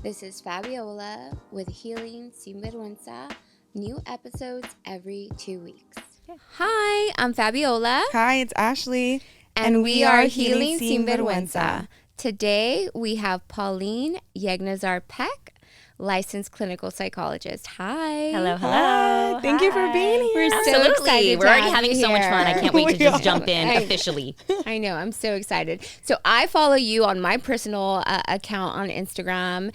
This is Fabiola with Healing Sinvergüenza. New episodes every 2 weeks. Hi, I'm Fabiola. Hi, it's Ashley. And we are Healing Sinvergüenza. Today we have Pauline, Yeghnazar, Peck, licensed clinical psychologist. Hi. Hello. Hi. Thank you for being here. We're Absolutely. so excited. We're already having so much fun. I can't wait to just jump in I- officially. I know. I'm so excited. So I follow you on my personal account on Instagram.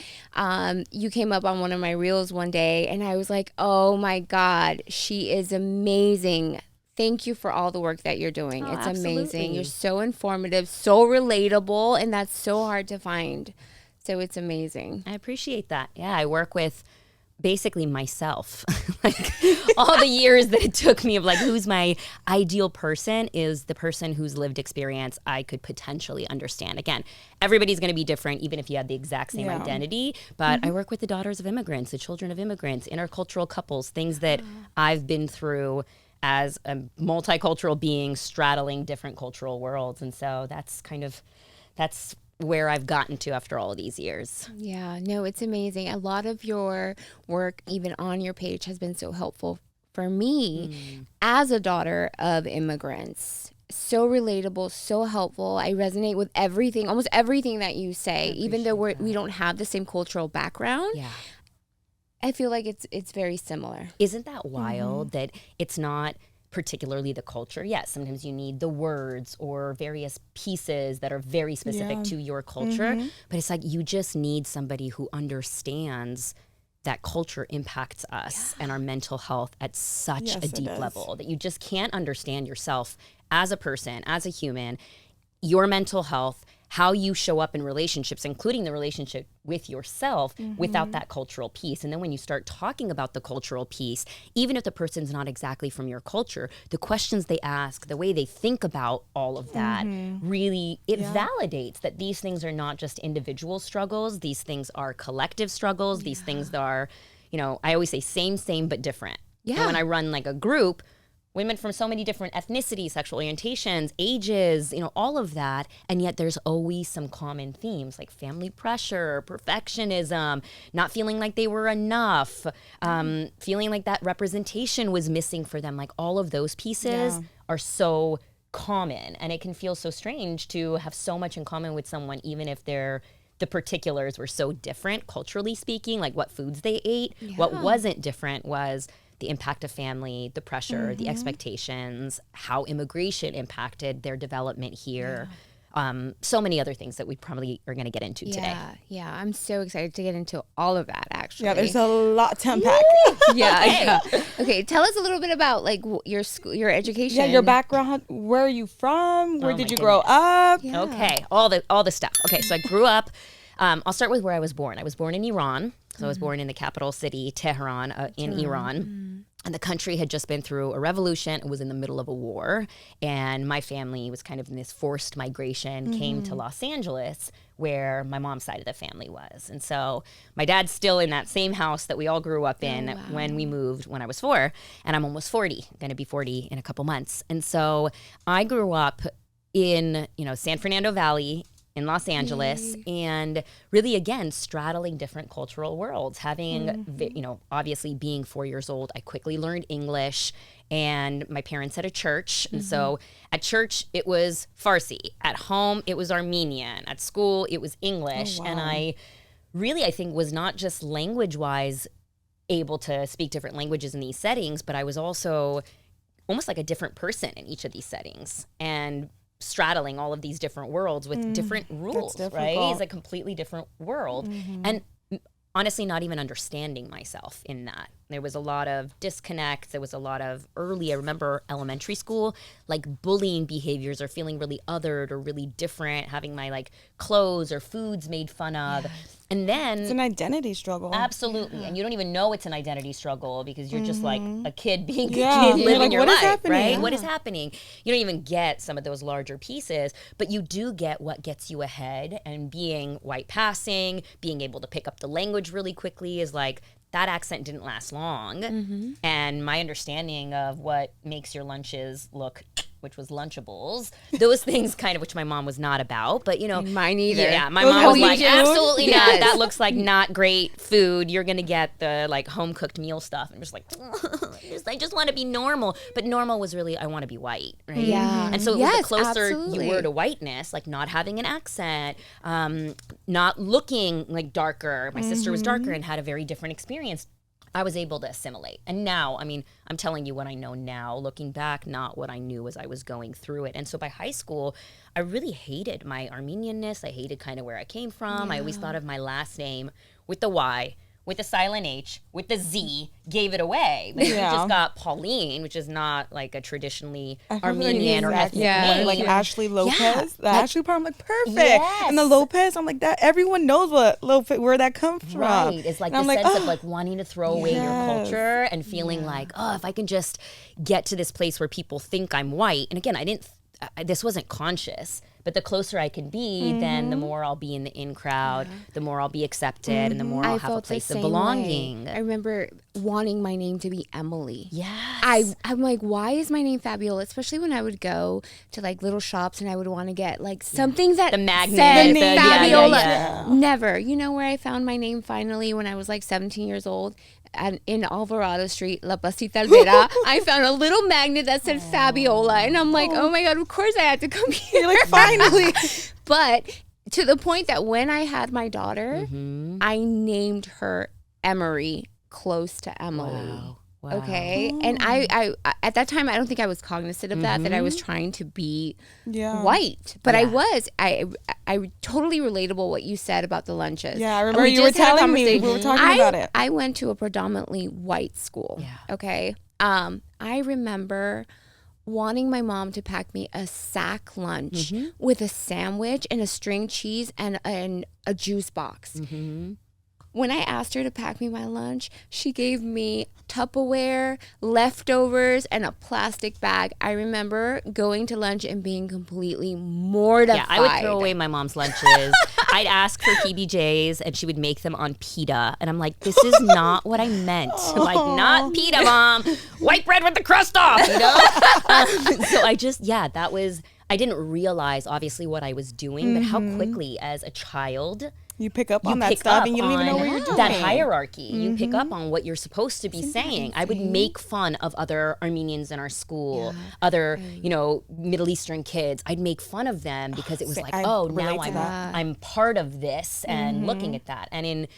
You came up on one of my reels one day, and I was like, oh, my God, she is amazing. Thank you for all the work that you're doing. Oh, it's amazing. absolutely. You're so informative, so relatable, and that's so hard to find. So it's amazing. I appreciate that. Yeah, I work with basically myself. Like all the years that it took me of like, who's my ideal person is the person whose lived experience I could potentially understand. Again, everybody's going to be different, even if you had the exact same identity. But I work with the daughters of immigrants, the children of immigrants, intercultural couples, things that I've been through as a multicultural being straddling different cultural worlds. And so that's where I've gotten to after all of these years. Yeah, no, it's amazing. A lot of your work, even on your page, has been so helpful for me as a daughter of immigrants. So relatable, so helpful. I resonate with everything, almost everything that you say, even though we don't have the same cultural background. Yeah. I feel like it's very similar. Isn't that wild that it's not particularly the culture? Yes, sometimes you need the words or various pieces that are very specific to your culture, but it's like you just need somebody who understands that culture impacts us and our mental health at such a deep level that you just can't understand yourself as a person, as a human, your mental health, how you show up in relationships, including the relationship with yourself, without that cultural piece. And then when you start talking about the cultural piece, even if the person's not exactly from your culture, the questions they ask, the way they think about all of that, really, it validates that these things are not just individual struggles. These things are collective struggles. These things are, I always say same, but different. Yeah. And when I run like a group, women from so many different ethnicities, sexual orientations, ages, all of that. And yet there's always some common themes like family pressure, perfectionism, not feeling like they were enough, feeling like that representation was missing for them. Like all of those pieces are so common. And it can feel so strange to have so much in common with someone, even if the particulars were so different, culturally speaking, like what foods they ate. What wasn't different was the impact of family, the pressure, the expectations, how immigration impacted their development here. So many other things that we probably are going to get into today. Yeah, I'm so excited to get into all of that, actually. Yeah, there's a lot to unpack. Yeah. Okay, tell us a little bit about like your school, your education. Yeah, your background. Where are you from? Where Oh did my you grow goodness. up? Yeah. Okay, all the stuff. Okay, so I grew up, I'll start with where I was born. I was born in Iran. So I was born in the capital city, Tehran, in Iran. And the country had just been through a revolution. It was in the middle of a war. And my family was kind of in this forced migration, came to Los Angeles, where my mom's side of the family was. And so my dad's still in that same house that we all grew up in when we moved when I was 4. And I'm almost 40, going to be 40 in a couple months. And so I grew up in, San Fernando Valley, in Los Angeles, and really, again, straddling different cultural worlds. Having, obviously being 4 years old, I quickly learned English, and my parents had a church. And so at church, it was Farsi. At home, it was Armenian. At school, it was English. And I think, was not just language-wise able to speak different languages in these settings, but I was also almost like a different person in each of these settings. And straddling all of these different worlds with different rules, right? It's a completely different world. And honestly, not even understanding myself in that. There was a lot of disconnect. There was a lot of I remember elementary school, like bullying behaviors or feeling really othered or really different, having my like clothes or foods made fun of. And then It's an identity struggle. absolutely. And you don't even know it's an identity struggle because you're just like a kid being a Yeah. kid You're living like, your what is life, happening? right? Yeah. What is happening? You don't even get some of those larger pieces, but you do get what gets you ahead. And being white passing, being able to pick up the language really quickly is like, that accent didn't last long. And my understanding of what makes your lunches look which was Lunchables. Those things kind of, which my mom was not about, but Mine either. Yeah, my mom was like, absolutely not. Yes. That looks like not great food. You're gonna get the like home cooked meal stuff. I'm just like, I just want to be normal. But normal was really, I want to be white, right? Yeah. And so it was the closer absolutely. you were to whiteness, like not having an accent, not looking like darker. My sister was darker and had a very different experience. I was able to assimilate. And now, I mean, I'm telling you what I know now, looking back, not what I knew as I was going through it. And so by high school, I really hated my Armenianness. I hated kind of where I came from. I always thought of my last name with the Y, with the silent H, with the Z, gave it away. Like, we just got Pauline, which is not like a traditionally Armenian or ethnic name. Like Ashley Lopez. Yeah, The Ashley part, I'm like, perfect. Yes. And the Lopez, I'm like, that everyone knows where that comes from. Right. It's like and the I'm sense of like wanting to throw away your Yes. culture and feeling like, oh, if I can just get to this place where people think I'm white. And again, this wasn't conscious, but the closer I can be, then the more I'll be in the in crowd, the more I'll be accepted, and the more I'll have a place of belonging. I remember wanting my name to be Emily. Yes. I'm like, why is my name Fabiola? Especially when I would go to like little shops and I would want to get like something that The magnet, said the- Fabiola. Never. You know where I found my name finally when I was like 17 years old? And in Alvarado Street, La Pasita Alvera, I found a little magnet that said Fabiola. And I'm like, oh my God, of course I had to come here. You're like, finally. But to the point that when I had my daughter, I named her Emery, close to Emily. Wow. Okay. And I at that time, I don't think I was cognizant of that I was trying to be white. But I was. I totally relatable what you said about the lunches. Yeah, I remember you were telling me, we were talking about it. I went to a predominantly white school. Yeah. Okay. I remember wanting my mom to pack me a sack lunch with a sandwich and a string cheese and a juice box. When I asked her to pack me my lunch, she gave me Tupperware, leftovers, and a plastic bag. I remember going to lunch and being completely mortified. Yeah, I would throw away my mom's lunches. I'd ask for PBJs and she would make them on pita. And I'm like, this is not what I meant. Like, not pita, Mom. White bread with the crust off, you know? So I didn't realize obviously what I was doing, but how quickly as a child You pick up on that stuff and you don't even know what you're doing. That hierarchy. You pick up on what you're supposed to be saying. I would make fun of other Armenians in our school, other, Middle Eastern kids. I'd make fun of them because it was like, oh, now I'm part of this and looking at that. And in,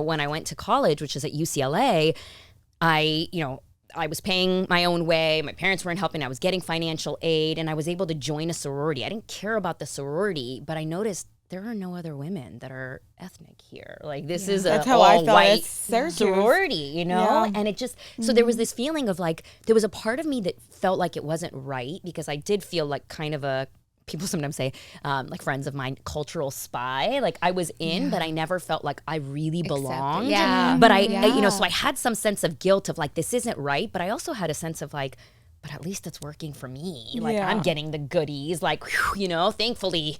when I went to college, which is at UCLA, I was paying my own way. My parents weren't helping. I was getting financial aid and I was able to join a sorority. I didn't care about the sorority, but I noticed there are no other women that are ethnic here. Like this is That's a how I all felt white at sorority, Yeah. And it just, so there was this feeling of like, there was a part of me that felt like it wasn't right because I did feel like kind of a, people sometimes say, like friends of mine, cultural spy. Like I was in, but I never felt like I really belonged. Yeah. But so I had some sense of guilt of like, this isn't right. But I also had a sense of like, but at least it's working for me. Like I'm getting the goodies. Like, whew, thankfully,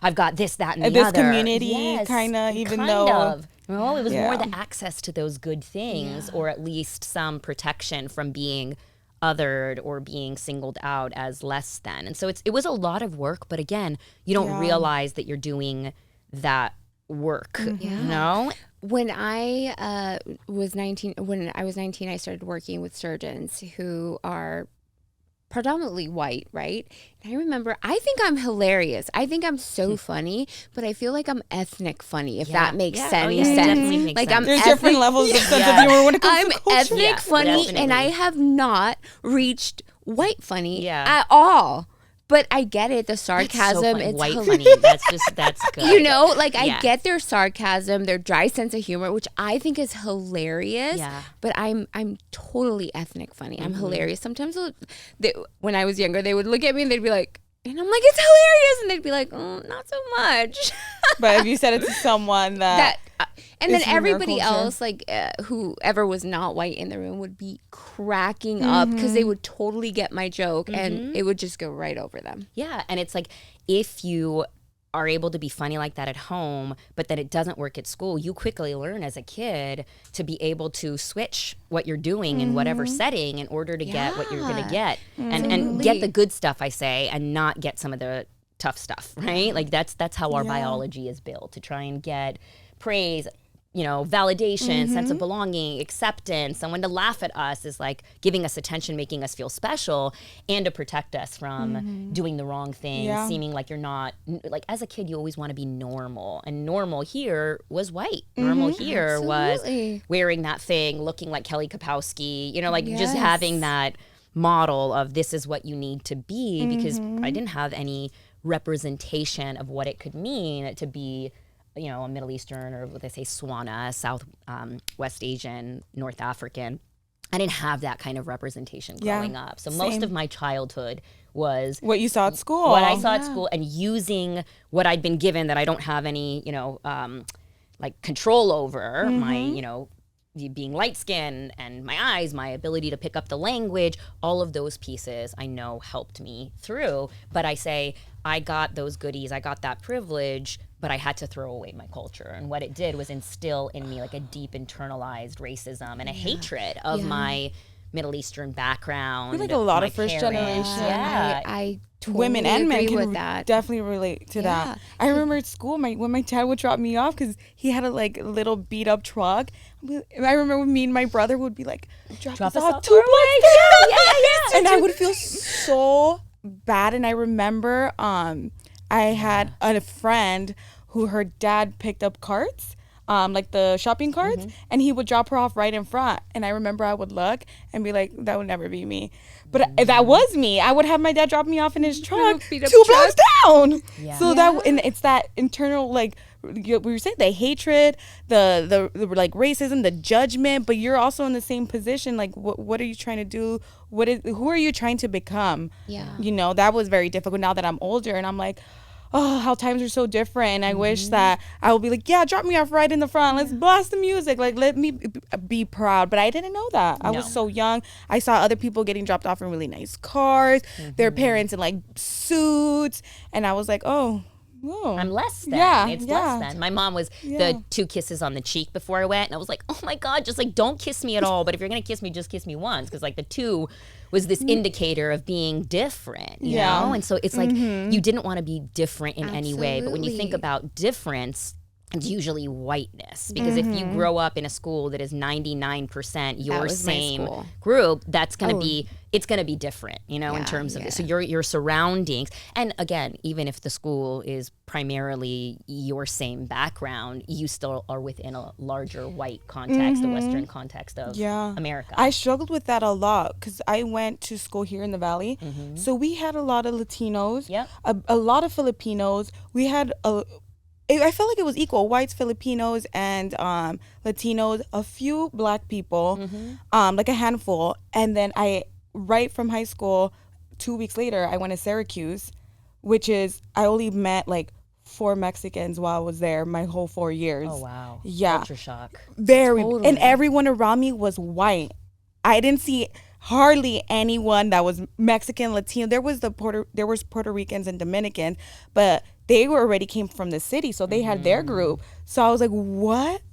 I've got this, that, and the this other. community kind of, even though. It was more the access to those good things, or at least some protection from being othered or being singled out as less than. And so it was a lot of work, but again, you don't realize that you're doing that work. When I was 19, I started working with surgeons who are predominantly white, right? And I remember, I think I'm hilarious. I think I'm so funny, but I feel like I'm ethnic funny, if that makes sense. Oh, yeah, it definitely makes like sense. I'm There's ethnic, different levels of sense of humor when it comes I'm to culture. ethnic funny, definitely. and I have not reached white funny Yeah. at all. But I get it, the That's so sarcasm. funny. It's White hilarious. funny. That's good. I get their sarcasm, their dry sense of humor, which I think is hilarious. Yeah. But I'm totally ethnic funny. I'm hilarious. Sometimes when I was younger, they would look at me and they'd be like, and I'm like, it's hilarious, and they'd be like, oh, not so much. But if you said it to someone and then is from your everybody culture. else, like whoever was not white in the room, would be cracking up because they would totally get my joke, and it would just go right over them. Yeah, and it's like if you are able to be funny like that at home, but then it doesn't work at school, you quickly learn as a kid to be able to switch what you're doing in whatever setting in order to get what you're going to get. And get the good stuff, I say, and not get some of the tough stuff, right? Like that's how our biology is built, to try and get praise, validation, sense of belonging, acceptance, someone to laugh at us is like giving us attention, making us feel special, and to protect us from doing the wrong thing, seeming like you're not, like as a kid, you always want to be normal. And normal here was white. Normal here was wearing that thing, looking like Kelly Kapowski, just having that model of this is what you need to be, because I didn't have any representation of what it could mean to be a Middle Eastern, or what they say, Swana, South West Asian, North African. I didn't have that kind of representation growing up. So most of my childhood was what you saw at school. What I saw at school, and using what I'd been given that I don't have any, like control over, my, being light skinned and my eyes, my ability to pick up the language, all of those pieces I know helped me through. But I say, I got those goodies, I got that privilege, but I had to throw away my culture. And what it did was instill in me like a deep internalized racism and a hatred of my Middle Eastern background. I feel like a lot of first generation. I totally women and men agree can with that. definitely relate to that. I remember at school, when my dad would drop me off, because he had a little beat up truck. I remember me and my brother would be like, drop us off 2 blocks. And I would feel so bad. And I remember I had a friend who her dad picked up carts, like the shopping carts, and he would drop her off right in front. And I remember I would look and be like, that would never be me. But that was me. I would have my dad drop me off in his truck 2 blocks down. So and it's that internal, like we were saying, the hatred, the like racism, the judgment, but you're also in the same position. Like, what are you trying to do? Who are you trying to become? That was very difficult now that I'm older, and I'm like, oh, how times are so different. And I wish that I would be like, drop me off right in the front. Let's blast the music. Like, let me be proud. But I didn't know that. I was so young. I saw other people getting dropped off in really nice cars, their parents in like suits. And I was like, oh. I'm less than. It's less than. My mom was the 2 kisses on the cheek before I went. And I was like, oh my God, just like, don't kiss me at all. But if you're going to kiss me, just kiss me once. Because like the 2 was this indicator of being different, you know? And so it's like, you didn't want to be different in any way. But when you think about difference, it's usually whiteness, because if you grow up in a school that is 99% your same group, that's going to be, it's going to be different, in terms of it. So your surroundings, and again, even if the school is primarily your same background, you still are within a larger white context, the Western context of America. I struggled with that a lot, because I went to school here in the Valley. So we had a lot of Latinos, a lot of Filipinos. We had I felt like it was equal, whites, Filipinos, and Latinos, a few Black people, like a handful. And then right from high school, 2 weeks later, I went to Syracuse, which is, I only met like 4 Mexicans while I was there my whole 4 years. Oh, wow. Yeah. Culture shock. Very. Totally. And everyone around me was white. I didn't see hardly anyone that was Mexican, Latino. There was Puerto Ricans and Dominicans, but they already came from the city, so they had their group. So I was like, what?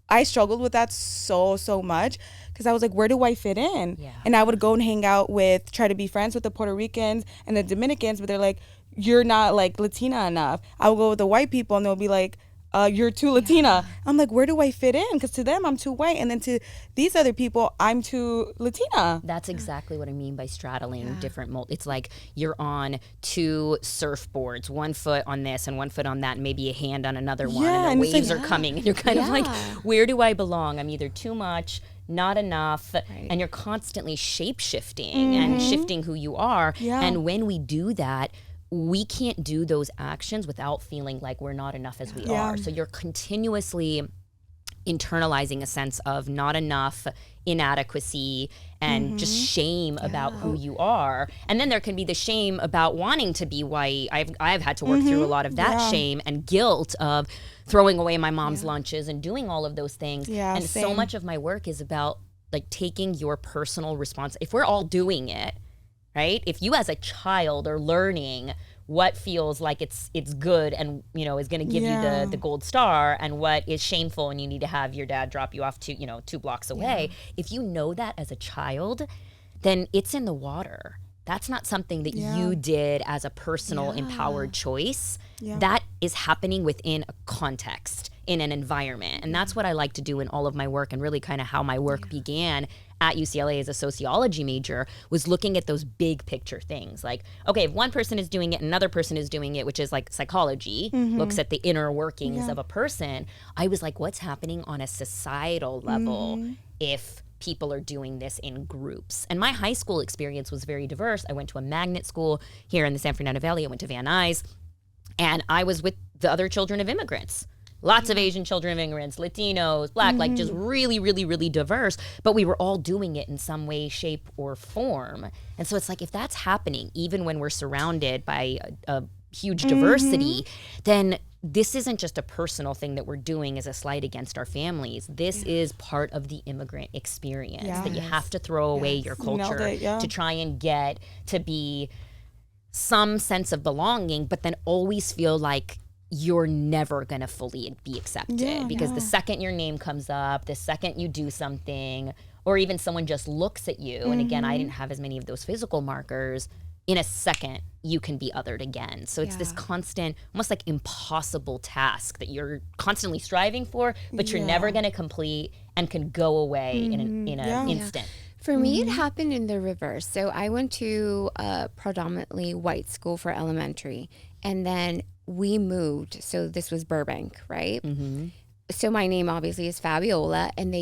I struggled with that so much, because I was like, where do I fit in? And I would go and hang out try to be friends with the Puerto Ricans and the Dominicans, but they're like, you're not like Latina enough. I would go with the white people and they'll be like, you're too Latina. I'm like, where do I fit in? Because to them, I'm too white. And then to these other people, I'm too Latina. That's exactly what I mean by straddling different It's like you're on 2 surfboards, 1 foot on this and 1 foot on that, and maybe a hand on another one. And the waves are coming. And you're kind of like, where do I belong? I'm either too much, not enough. And you're constantly shape-shifting and shifting who you are. And when we do that, we can't do those actions without feeling like we're not enough as we are. So you're continuously internalizing a sense of not enough, inadequacy, and just shame about who you are. And then there can be the shame about wanting to be white. I've had to work through a lot of that shame and guilt of throwing away my mom's lunches and doing all of those things. And so much of my work is about like taking your personal response. If we're all doing it, right? If you as a child are learning what feels like it's good and, you know, is going to give you the gold star, and what is shameful and you need to have your dad drop you off 2 blocks away. If you know that as a child, then it's in the water. That's not something that you did as a personal empowered choice. That is happening within a context, in an environment. And that's what I like to do in all of my work, and really kind of how my work began at UCLA as a sociology major, was looking at those big picture things. Like, okay, if one person is doing it, another person is doing it, which is like psychology, looks at the inner workings of a person. I was like, what's happening on a societal level if people are doing this in groups? And my high school experience was very diverse. I went to a magnet school here in the San Fernando Valley. I went to Van Nuys, and I was with the other children of immigrants. Lots of Asian children of immigrants, Latinos, Black, like just really, really, really diverse. But we were all doing it in some way, shape, or form. And so it's like, if that's happening, even when we're surrounded by a huge diversity, then this isn't just a personal thing that we're doing as a slight against our families. This is part of the immigrant experience, that you have to throw away your culture to try and get to be some sense of belonging, but then always feel like you're never going to fully be accepted, because the second your name comes up, the second you do something, or even someone just looks at you, and again, I didn't have as many of those physical markers, in a second you can be othered again. So it's this constant, almost like impossible task that you're constantly striving for, but you're never going to complete, and can go away in an instant. For me, it happened in the reverse. So I went to a predominantly white school for elementary, and then we moved. So this was Burbank, right? So my name obviously is Fabiola, and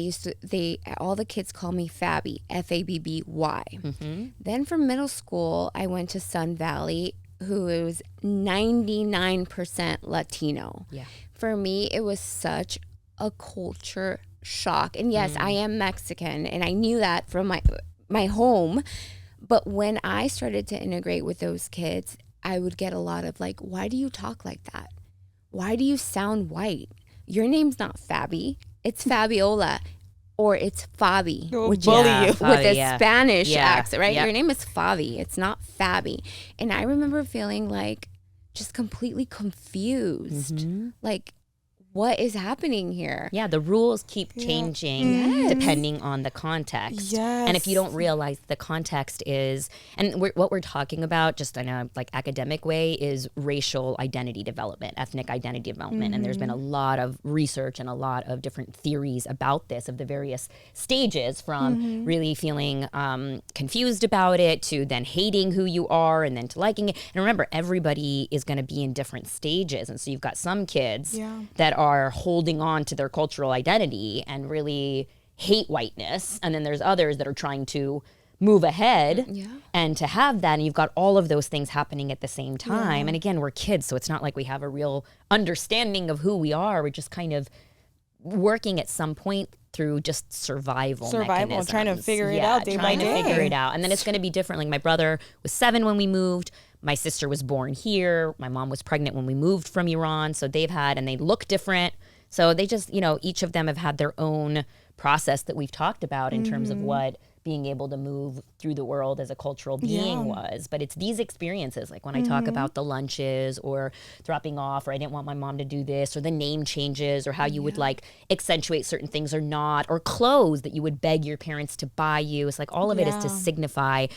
all the kids call me Fabi, Fabby. Then from middle school, I went to Sun Valley, who was 99% Latino. For me, it was such a culture shock. And yes, I am Mexican, and I knew that from my home. But when I started to integrate with those kids, I would get a lot of like, why do you talk like that? Why do you sound white? Your name's not Fabi, it's Fabiola, or it's Fabi, which is with a Spanish accent, right? Your name is Fabi, it's not Fabi. And I remember feeling like just completely confused, like, what is happening here? Yeah, the rules keep changing depending on the context. And if you don't realize the context is, and what we're talking about, just in a like academic way, is racial identity development, ethnic identity development. And there's been a lot of research and a lot of different theories about this, of the various stages, from really feeling confused about it, to then hating who you are, and then to liking it. And remember, everybody is going to be in different stages. And so you've got some kids that are holding on to their cultural identity and really hate whiteness, and then there's others that are trying to move ahead and to have that, and you've got all of those things happening at the same time. And again, we're kids, so it's not like we have a real understanding of who we are. We're just kind of working at some point through just survival mechanisms. Trying to figure it out day by day. Trying to figure it out. And then it's going to be different. Like, my brother was 7 when we moved. My sister was born here. My mom was pregnant when we moved from Iran. So they look different. So they just, each of them have had their own process that we've talked about in terms of what being able to move through the world as a cultural being was. But it's these experiences, like when I talk about the lunches or dropping off, or I didn't want my mom to do this, or the name changes, or how you would like accentuate certain things or not, or clothes that you would beg your parents to buy you. It's like all of it is to signify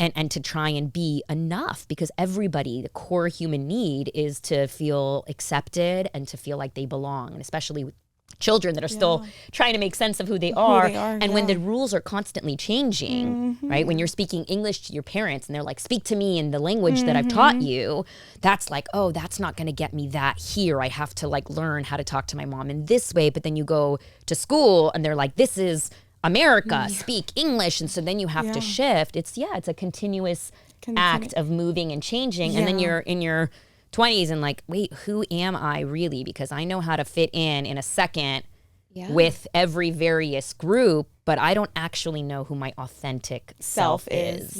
and to try and be enough, because everybody, the core human need is to feel accepted and to feel like they belong, and especially with children that are still trying to make sense of who they are. And when the rules are constantly changing, right? When you're speaking English to your parents and they're like, speak to me in the language that I've taught you, that's like, oh, that's not going to get me that here. I have to like learn how to talk to my mom in this way. But then you go to school and they're like, this is America, speak English. And so then you have to shift. It's a continuous act of moving and changing. And then you're in your 20s and like, wait, who am I really? Because I know how to fit in a second with every various group, but I don't actually know who my authentic self is.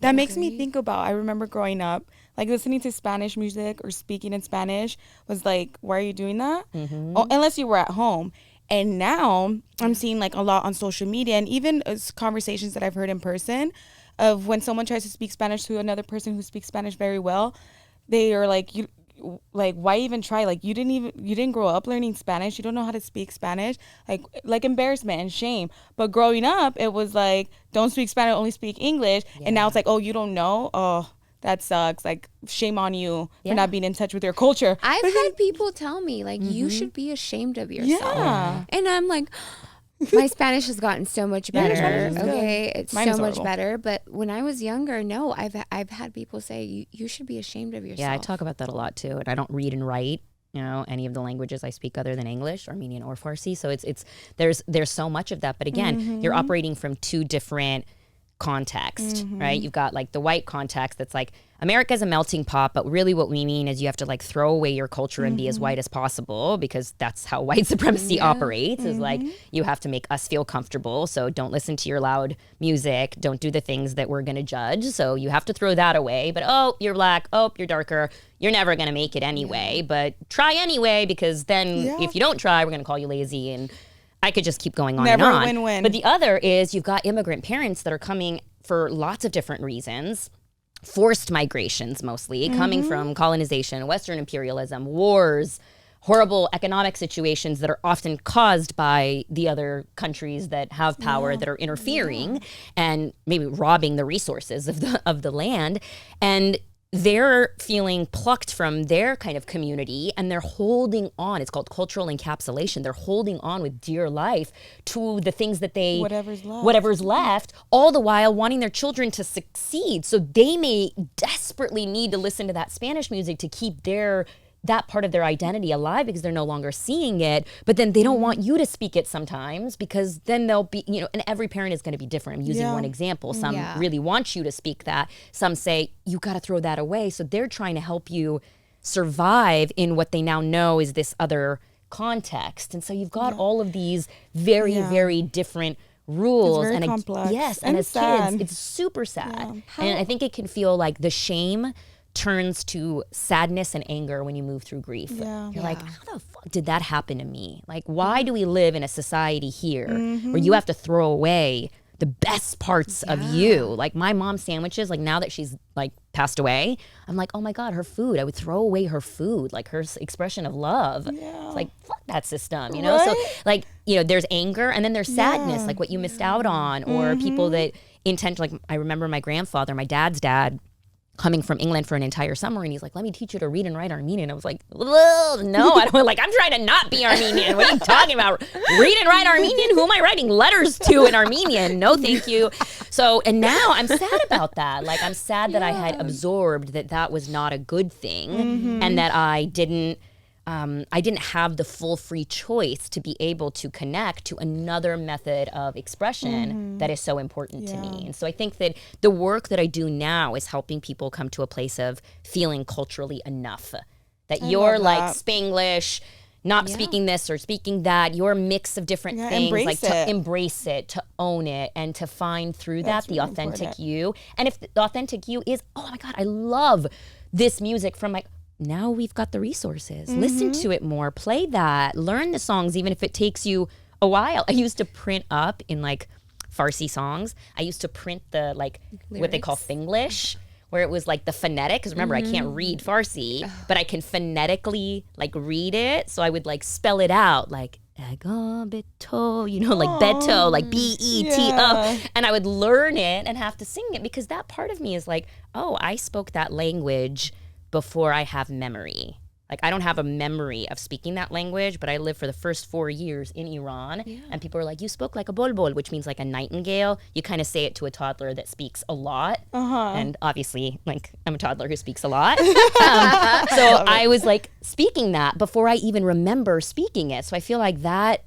That makes me think about, I remember growing up, like listening to Spanish music or speaking in Spanish was like, why are you doing that? Unless you were at home. And now I'm seeing like a lot on social media, and even conversations that I've heard in person of when someone tries to speak Spanish to another person who speaks Spanish very well, they are like, you, like, why even try? Like, you didn't grow up learning Spanish. You don't know how to speak Spanish. Like embarrassment and shame. But growing up, it was like, don't speak Spanish, only speak English. Yeah. And now it's like, oh, you don't know? Oh, that sucks. Like, shame on you for not being in touch with your culture. I've had people tell me, like, you should be ashamed of yourself. Yeah. And I'm like, my Spanish has gotten so much better. Okay, it's Mine so much better. But when I was younger, no, I've had people say you should be ashamed of yourself. Yeah, I talk about that a lot too. And I don't read and write, any of the languages I speak other than English, Armenian or Farsi. So there's so much of that. But again, you're operating from two different context, right? You've got like the white context that's like America's a melting pot, but really what we mean is you have to like throw away your culture and be as white as possible, because that's how white supremacy operates, is like you have to make us feel comfortable. So don't listen to your loud music, don't do the things that we're going to judge. So you have to throw that away. But oh, you're black, oh, you're darker, you're never going to make it anyway, but try anyway, because then if you don't try, we're going to call you lazy. And I could just keep going on Never and on. Win-win. But the other is you've got immigrant parents that are coming for lots of different reasons. Forced migrations mostly, coming from colonization, Western imperialism, wars, horrible economic situations that are often caused by the other countries that have power that are interfering and maybe robbing the resources of the land. And they're feeling plucked from their kind of community, and they're holding on. It's called cultural encapsulation. They're holding on with dear life to the things that whatever's left, all the while wanting their children to succeed. So they may desperately need to listen to that Spanish music to keep that part of their identity alive, because they're no longer seeing it. But then they don't want you to speak it sometimes, because then they'll be, and every parent is going to be different. I'm using one example. Some really want you to speak that. Some say, you got to throw that away. So they're trying to help you survive in what they now know is this other context. And so you've got all of these very, very different rules. It's very complex. Yes. And as kids, it's super sad. And I think it can feel like the shame turns to sadness and anger when you move through grief. You're like, how the fuck did that happen to me? Like, why do we live in a society here where you have to throw away the best parts of you? Like my mom's sandwiches, like now that she's like passed away, I'm like, oh my God, her food. I would throw away her food, like her expression of love. It's like, fuck that system, So like, there's anger and then there's sadness, like what you missed out on, or people that like I remember my grandfather, my dad's dad, coming from England for an entire summer, and he's like, let me teach you to read and write Armenian. I was like, no, I don't, like, I'm trying to not be Armenian. What are you talking about? Read and write Armenian? Who am I writing letters to in Armenian? No, thank you. So, and now I'm sad about that. Like, I'm sad that I had absorbed that was not a good thing, and that I didn't have the full free choice to be able to connect to another method of expression that is so important to me. And so I think that the work that I do now is helping people come to a place of feeling culturally enough. That you're like Spanglish, not speaking this or speaking that, your mix of different things, to embrace it, to own it, and to find through that the authentic you. And if the authentic you is, oh my God, I love this music from now we've got the resources. Listen to it more, play that, learn the songs, even if it takes you a while. I used to print up in like Farsi songs. I used to print the like lyrics, what they call Finglish, where it was like the phonetic. Because remember, I can't read Farsi, but I can phonetically like read it. So I would like spell it out like Ego Beto, like Beto, like B-E-T-O. And I would learn it and have to sing it, because that part of me is like, oh, I spoke that language before I have memory. Like, I don't have a memory of speaking that language, but I lived for the first 4 years in Iran, and people are like, you spoke like a bulbul, which means like a nightingale. You kind of say it to a toddler that speaks a lot. And obviously, like, I'm a toddler who speaks a lot. So I was like speaking that before I even remember speaking it. So I feel like that,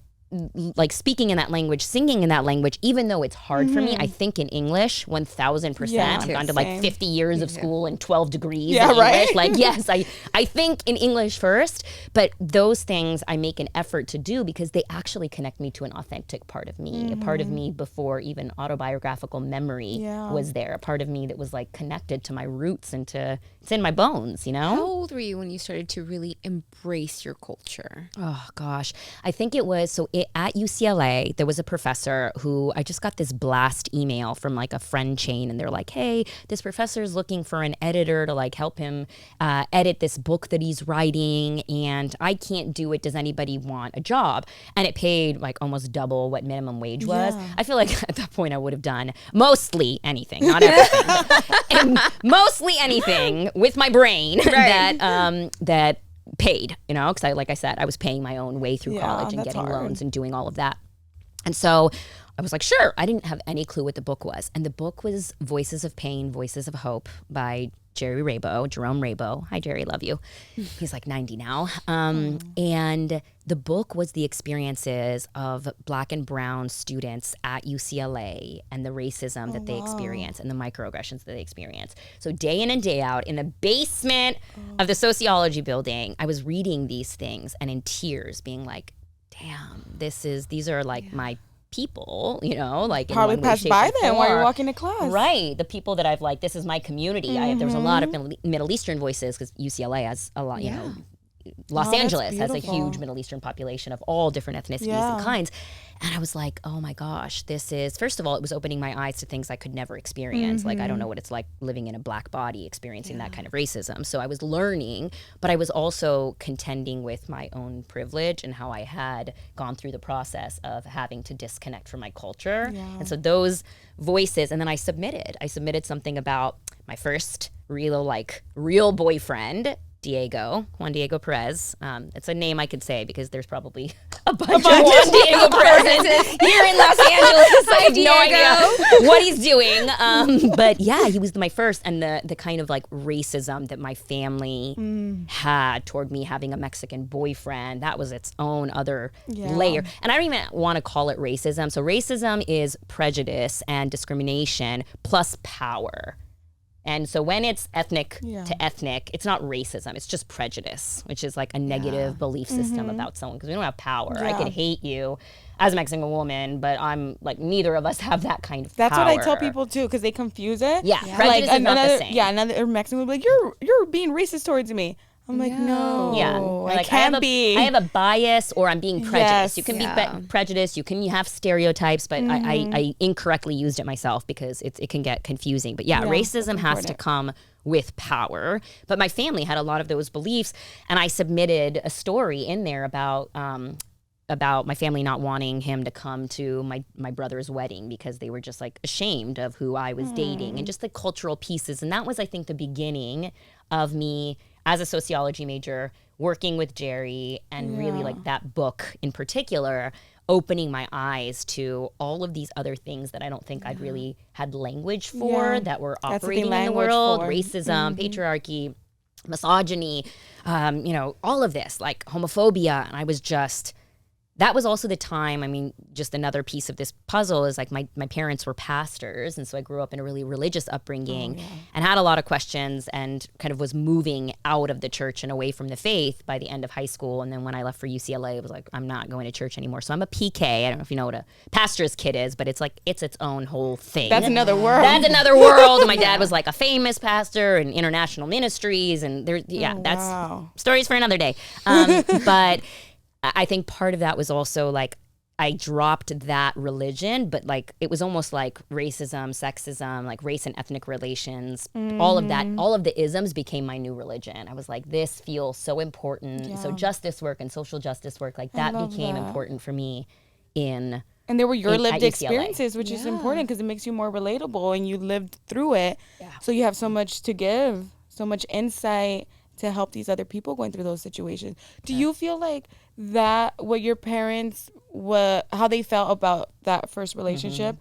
like speaking in that language, singing in that language, even though it's hard for me, I think in English, 1000%. I've gone to like 50 years of school and 12 degrees in English. Like, yes, I think in English first, but those things I make an effort to do because they actually connect me to an authentic part of me, a part of me before even autobiographical memory was there, a part of me that was like connected to my roots and it's in my bones, How old were you when you started to really embrace your culture? Oh gosh, I think it was, so at UCLA, there was a professor who I just got this blast email from like a friend chain, and they're like, hey, this professor is looking for an editor to like help him edit this book that he's writing, and I can't do it. Does anybody want a job? And it paid like almost double what minimum wage was. I feel like at that point I would have done mostly anything, not everything, and mostly anything with my brain that paid, you know, because like I said, I was paying my own way through college and getting loans and doing all of that. And so I was like, sure. I didn't have any clue what the book was. And the book was Voices of Pain, Voices of Hope by Jerome Rabo. Hi, Jerry, love you. He's like 90 now. And the book was the experiences of Black and brown students at UCLA and the racism that they experience and the microaggressions that they experience. So day in and day out in the basement of the sociology building, I was reading these things and in tears being like, damn, these are like my people, you know, like probably passed by them while you're walking to class, right? The people that I've like, this is my community. There was a lot of Middle Eastern voices because UCLA has a lot, you know. Los Angeles has a huge Middle Eastern population of all different ethnicities and kinds. And I was like, oh my gosh, this is, first of all, it was opening my eyes to things I could never experience. Like, I don't know what it's like living in a Black body, experiencing that kind of racism. So I was learning, but I was also contending with my own privilege and how I had gone through the process of having to disconnect from my culture. And so those voices, and then I submitted something about my first real boyfriend, Juan Diego Perez. It's a name I could say because there's probably a bunch of Juan Diego Perez here in Los Angeles. I have no idea what he's doing. But yeah, he was my first, and the kind of like racism that my family had toward me having a Mexican boyfriend, that was its own other layer. And I don't even want to call it racism. So racism is prejudice and discrimination plus power. And so when it's ethnic to ethnic, it's not racism, it's just prejudice, which is like a negative belief system about someone because we don't have power. I could hate you as a Mexican woman, but I'm like, neither of us have that kind of power. That's what I tell people too, because they confuse it. Prejudice like, is not the same. Another Mexican would be like, you're being racist towards me. I'm like, no, I can't be. I have a bias, or I'm being prejudiced. You can be prejudiced. You can have stereotypes, but I incorrectly used it myself because it can get confusing. But racism has to come with power. But my family had a lot of those beliefs, and I submitted a story in there about my family not wanting him to come to my brother's wedding because they were just like ashamed of who I was dating and just the cultural pieces. And that was, I think, the beginning of me as a sociology major working with Jerry and really like that book in particular opening my eyes to all of these other things that I don't think I'd really had language for that were operating in the world, racism, patriarchy, misogyny, you know, all of this, like homophobia. And I was just, that was also the time, I mean, just another piece of this puzzle is like my parents were pastors. And so I grew up in a really religious upbringing and had a lot of questions and kind of was moving out of the church and away from the faith by the end of high school. And then when I left for UCLA, it was like, I'm not going to church anymore. So I'm a PK. I don't know if you know what a pastor's kid is, but it's like, it's its own whole thing. That's another world. That's another world. My dad was like a famous pastor in international ministries. And there, that's stories for another day. But I think part of that was also like I dropped that religion, but like it was almost like racism, sexism, like race and ethnic relations, all of that, all of the isms became my new religion. I was like, this feels so important. So justice work and social justice work, like that became important for me and they were your lived experiences, which is important because it makes you more relatable and you lived through it. So you have so much to give, so much insight to help these other people going through those situations. Do you feel like that what your parents how they felt about that first relationship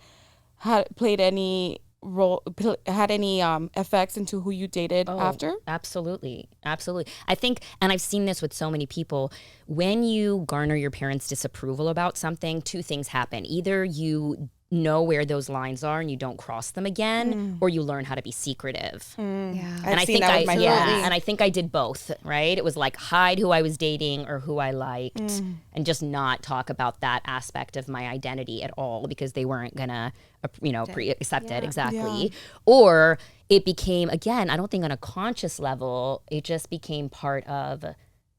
had played any role, had any effects into who you dated after? Absolutely. I think, and I've seen this with so many people, when you garner your parents' disapproval about something, two things happen. Either you know where those lines are and you don't cross them again, or you learn how to be secretive. And I think I did both, right? It was like hide who I was dating or who I liked and just not talk about that aspect of my identity at all because they weren't gonna accept it exactly. Or it became, again, I don't think on a conscious level, it just became part of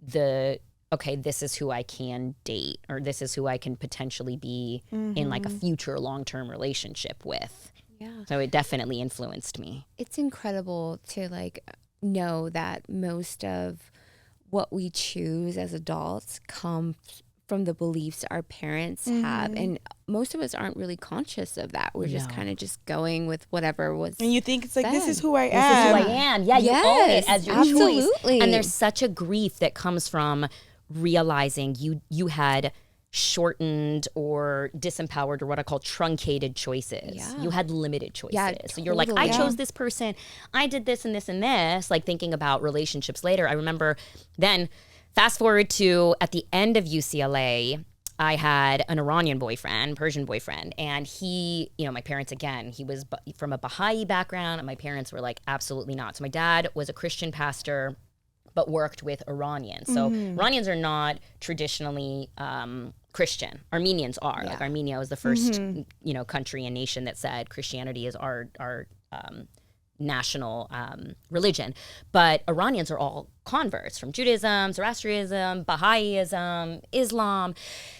the okay, this is who I can date, or this is who I can potentially be in like a future long-term relationship with. Yeah. So it definitely influenced me. It's incredible to like know that most of what we choose as adults come from the beliefs our parents have, and most of us aren't really conscious of that. We're just kind of just going with whatever was. And you think it's like, this is who I am. This is who I am. Yeah, you own it as your choice. Absolutely. And there's such a grief that comes from realizing you had shortened or disempowered or what I call truncated choices. Yeah. You had limited choices. Yeah, So you're like, I chose this person. I did this and this and this. Like thinking about relationships later. I remember then, fast forward to at the end of UCLA, I had an Iranian boyfriend, Persian boyfriend, and he, you know, my parents, again, he was from a Baha'i background, and my parents were like, absolutely not. So my dad was a Christian pastor, but worked with Iranians. So Iranians are not traditionally Christian. Armenians are. Like Armenia was the first, you know, country and nation that said Christianity is our national religion. But Iranians are all converts from Judaism, Zoroastrianism, Baha'ism, Islam.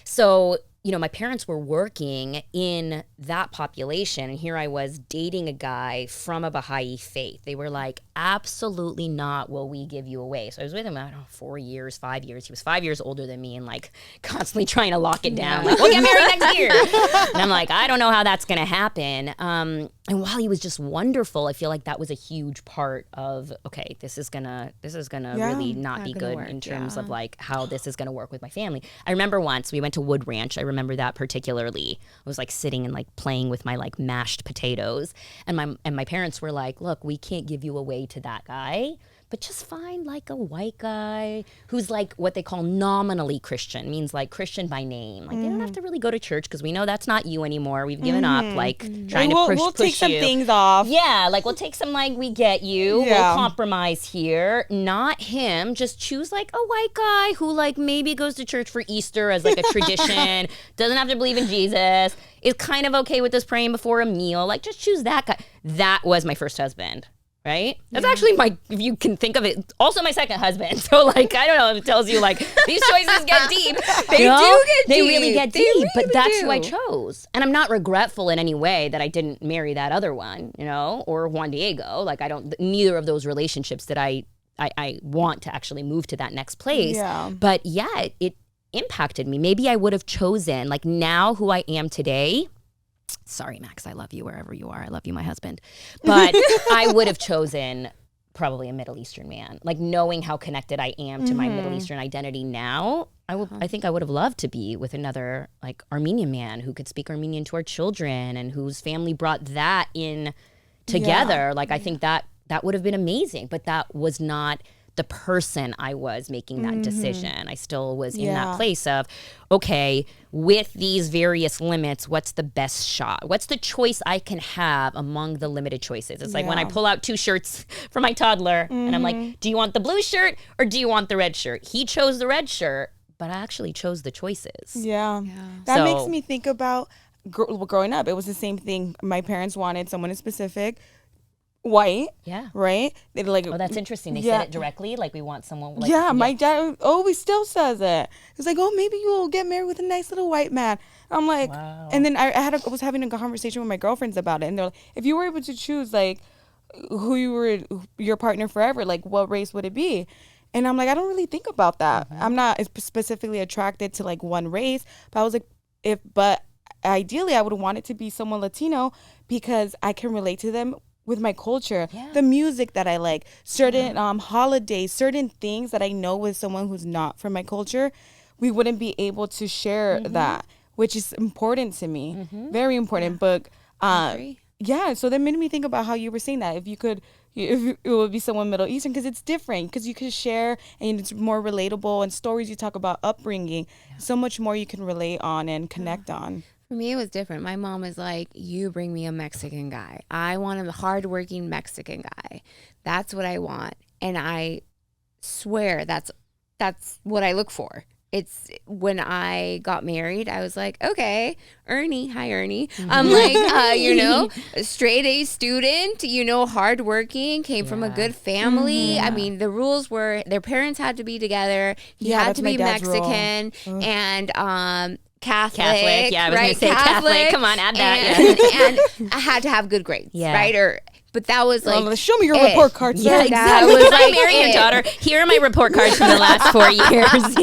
So, you know, my parents were working in that population, and here I was dating a guy from a Baha'i faith. They were like, absolutely not will we give you away. So I was with him, I don't know, 4 years, 5 years. He was 5 years older than me and like constantly trying to lock it down. Like, we'll get married next year. And I'm like, I don't know how that's going to happen. And while he was just wonderful, I feel like that was a huge part of, okay, this is gonna really not be good in terms of like how this is gonna work with my family. I remember once we went to Wood Ranch. I remember that particularly. I was like sitting and like playing with my like mashed potatoes, and my parents were like, look, we can't give you away to that guy, but just find like a white guy who's like what they call nominally Christian, means like Christian by name. Like they don't have to really go to church because we know that's not you anymore. We've given up like trying to push we'll take some you. things off. Yeah, like we'll take some like we get you. Yeah. We'll compromise here. Not him. Just choose like a white guy who like maybe goes to church for Easter as like a tradition, doesn't have to believe in Jesus, is kind of okay with us praying before a meal. Like just choose that guy. That was my first husband. Right? That's actually if you can think of it, also my second husband. So like, I don't know, it tells you like, these choices get deep. They do get deep. They really get deep, really but that's do. who I chose. And I'm not regretful in any way that I didn't marry that other one, you know, or Juan Diego. Like neither of those relationships that I want to actually move to that next place. Yeah. But yeah, it impacted me. Maybe I would have chosen, like now who I am today. Sorry, Max, I love you wherever you are. I love you, my husband. But I would have chosen probably a Middle Eastern man. Like knowing how connected I am to my Middle Eastern identity now, I think I would have loved to be with another like Armenian man who could speak Armenian to our children and whose family brought that in together. Like I think that would have been amazing, but that was not the person I was making that decision. I still was in that place of, okay, with these various limits, what's the best shot? What's the choice I can have among the limited choices? It's like when I pull out 2 shirts for my toddler and I'm like, do you want the blue shirt or do you want the red shirt? He chose the red shirt, but I actually chose the choices. Yeah. That makes me think about growing up. It was the same thing. My parents wanted someone in specific, white, right? They like, oh, that's interesting. They said it directly, like we want someone. Like, my dad always still says it. He's like, oh, maybe you'll get married with a nice little white man. I'm like, and then I was having a conversation with my girlfriends about it, and they're like, if you were able to choose like who you were your partner forever, like what race would it be? And I'm like, I don't really think about that. I'm not specifically attracted to like one race, but I was like, but ideally I would want it to be someone Latino because I can relate to them with my culture, the music that I like, certain holidays, certain things that I know with someone who's not from my culture, we wouldn't be able to share that, which is important to me, very important. But so that made me think about how you were saying that if it would be someone Middle Eastern, because it's different, because you can share and it's more relatable, and stories you talk about upbringing, so much more you can relate on and connect on. For me, it was different. My mom was like, you bring me a Mexican guy. I want a hardworking Mexican guy. That's what I want. And I swear that's what I look for. it's when I got married, I was like, okay, Ernie, hi Ernie. I'm like, you know, a straight A student, you know, hardworking, came from a good family. I mean, the rules were their parents had to be together. He had to be Mexican and Catholic. Yeah, I was right? going to say Catholic. Come on, add that. And I had to have good grades, right? But that was like, show me your report card. Yeah, exactly. Was like, marry your daughter. Here are my report cards from the last 4 years.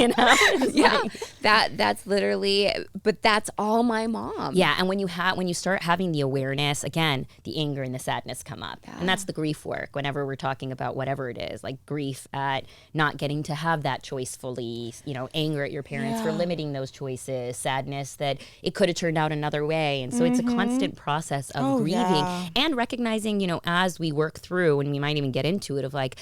You know, that's literally. But that's all my mom. Yeah, and when you start having the awareness, again, the anger and the sadness come up, and that's the grief work. Whenever we're talking about whatever it is, like grief at not getting to have that choice fully, you know, anger at your parents for limiting those choices, sadness that it could have turned out another way, and so it's a constant process of grieving and recognizing, you know, as we work through, and we might even get into it of like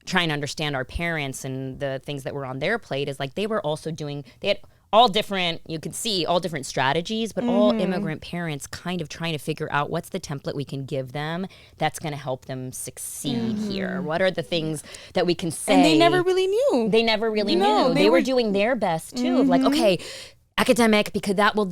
trying to understand our parents and the things that were on their plate is like they were also doing, they had all different, you could see all different strategies, but all immigrant parents kind of trying to figure out what's the template we can give them that's going to help them succeed here. What are the things that we can say? And they never really knew. They never really knew. They were doing their best too of like, okay, academic because that will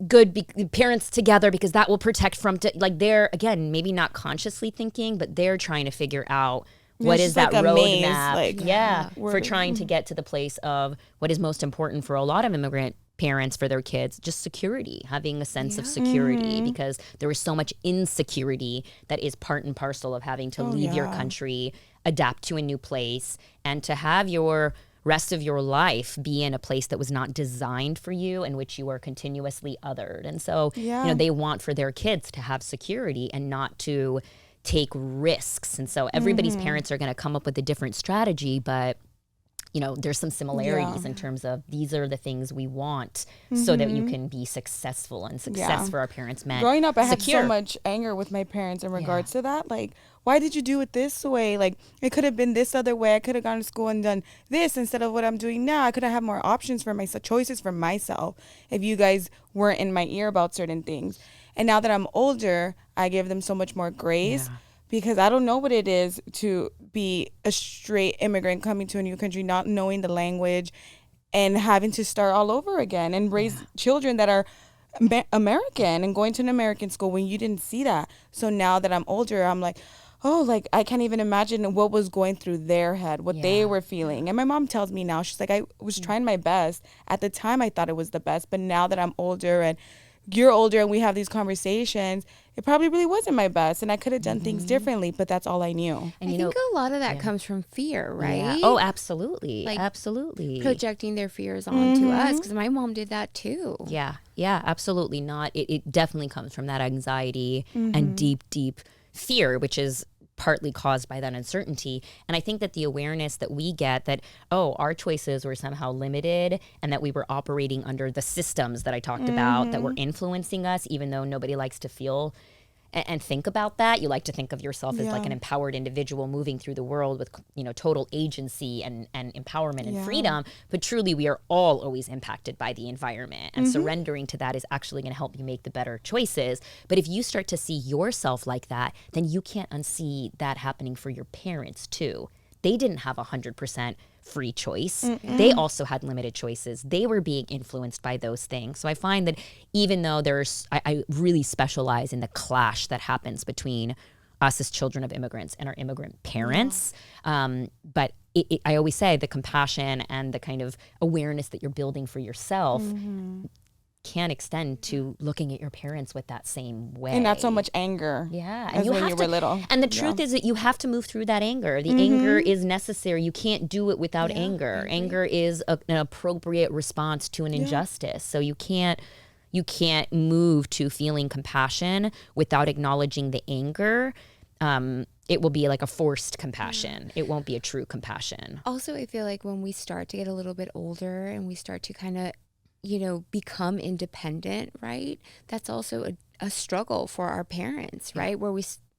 good parents together because that will protect from like they're again maybe not consciously thinking, but they're trying to figure out what is that roadmap for trying to get to the place of what is most important for a lot of immigrant parents for their kids, just security, having a sense of security, because there is so much insecurity that is part and parcel of having to leave your country, adapt to a new place, and to have your rest of your life be in a place that was not designed for you, in which you are continuously othered. And so, you know, they want for their kids to have security and not to take risks. And so everybody's parents are going to come up with a different strategy, but you know, there's some similarities in terms of these are the things we want so that you can be successful, and success for our parents meant growing up, I had so much anger with my parents in regards to that. Like, why did you do it this way? Like, it could have been this other way. I could have gone to school and done this instead of what I'm doing now. I could have had more options for myself, choices for myself, if you guys weren't in my ear about certain things. And now that I'm older, I give them so much more grace. Because I don't know what it is to be a straight immigrant coming to a new country, not knowing the language and having to start all over again and raise children that are American and going to an American school when you didn't see that. So now that I'm older, I'm like, oh, like I can't even imagine what was going through their head, what they were feeling. And my mom tells me now, she's like, I was trying my best. At the time, I thought it was the best. But now that I'm older and you're older and we have these conversations, it probably really wasn't my best, and I could have done things differently, but that's all I knew. And I think a lot of that comes from fear, right? Yeah. Oh, absolutely. Like absolutely. Projecting their fears onto us, because my mom did that too. Yeah, absolutely not. It definitely comes from that anxiety and deep, deep fear, which is partly caused by that uncertainty. And I think that the awareness that we get that, oh, our choices were somehow limited and that we were operating under the systems that I talked about that were influencing us, even though nobody likes to feel and think about that. You like to think of yourself as like an empowered individual moving through the world with, you know, total agency and empowerment and freedom. But truly, we are all always impacted by the environment. And surrendering to that is actually going to help you make the better choices. But if you start to see yourself like that, then you can't unsee that happening for your parents too. They didn't have 100% free choice. They also had limited choices. They were being influenced by those things. So I find that even though I really specialize in the clash that happens between us as children of immigrants and our immigrant parents, but I always say the compassion and the kind of awareness that you're building for yourself can extend to looking at your parents with that same way. And not so much anger. Yeah. As when you were little. And the truth is that you have to move through that anger. The anger is necessary. You can't do it without anger. Anger is an appropriate response to an injustice. So you can't move to feeling compassion without acknowledging the anger. It will be like a forced compassion. It won't be a true compassion. Also, I feel like when we start to get a little bit older and we start to kind of, you know, become independent, right? That's also a struggle for our parents, right? Where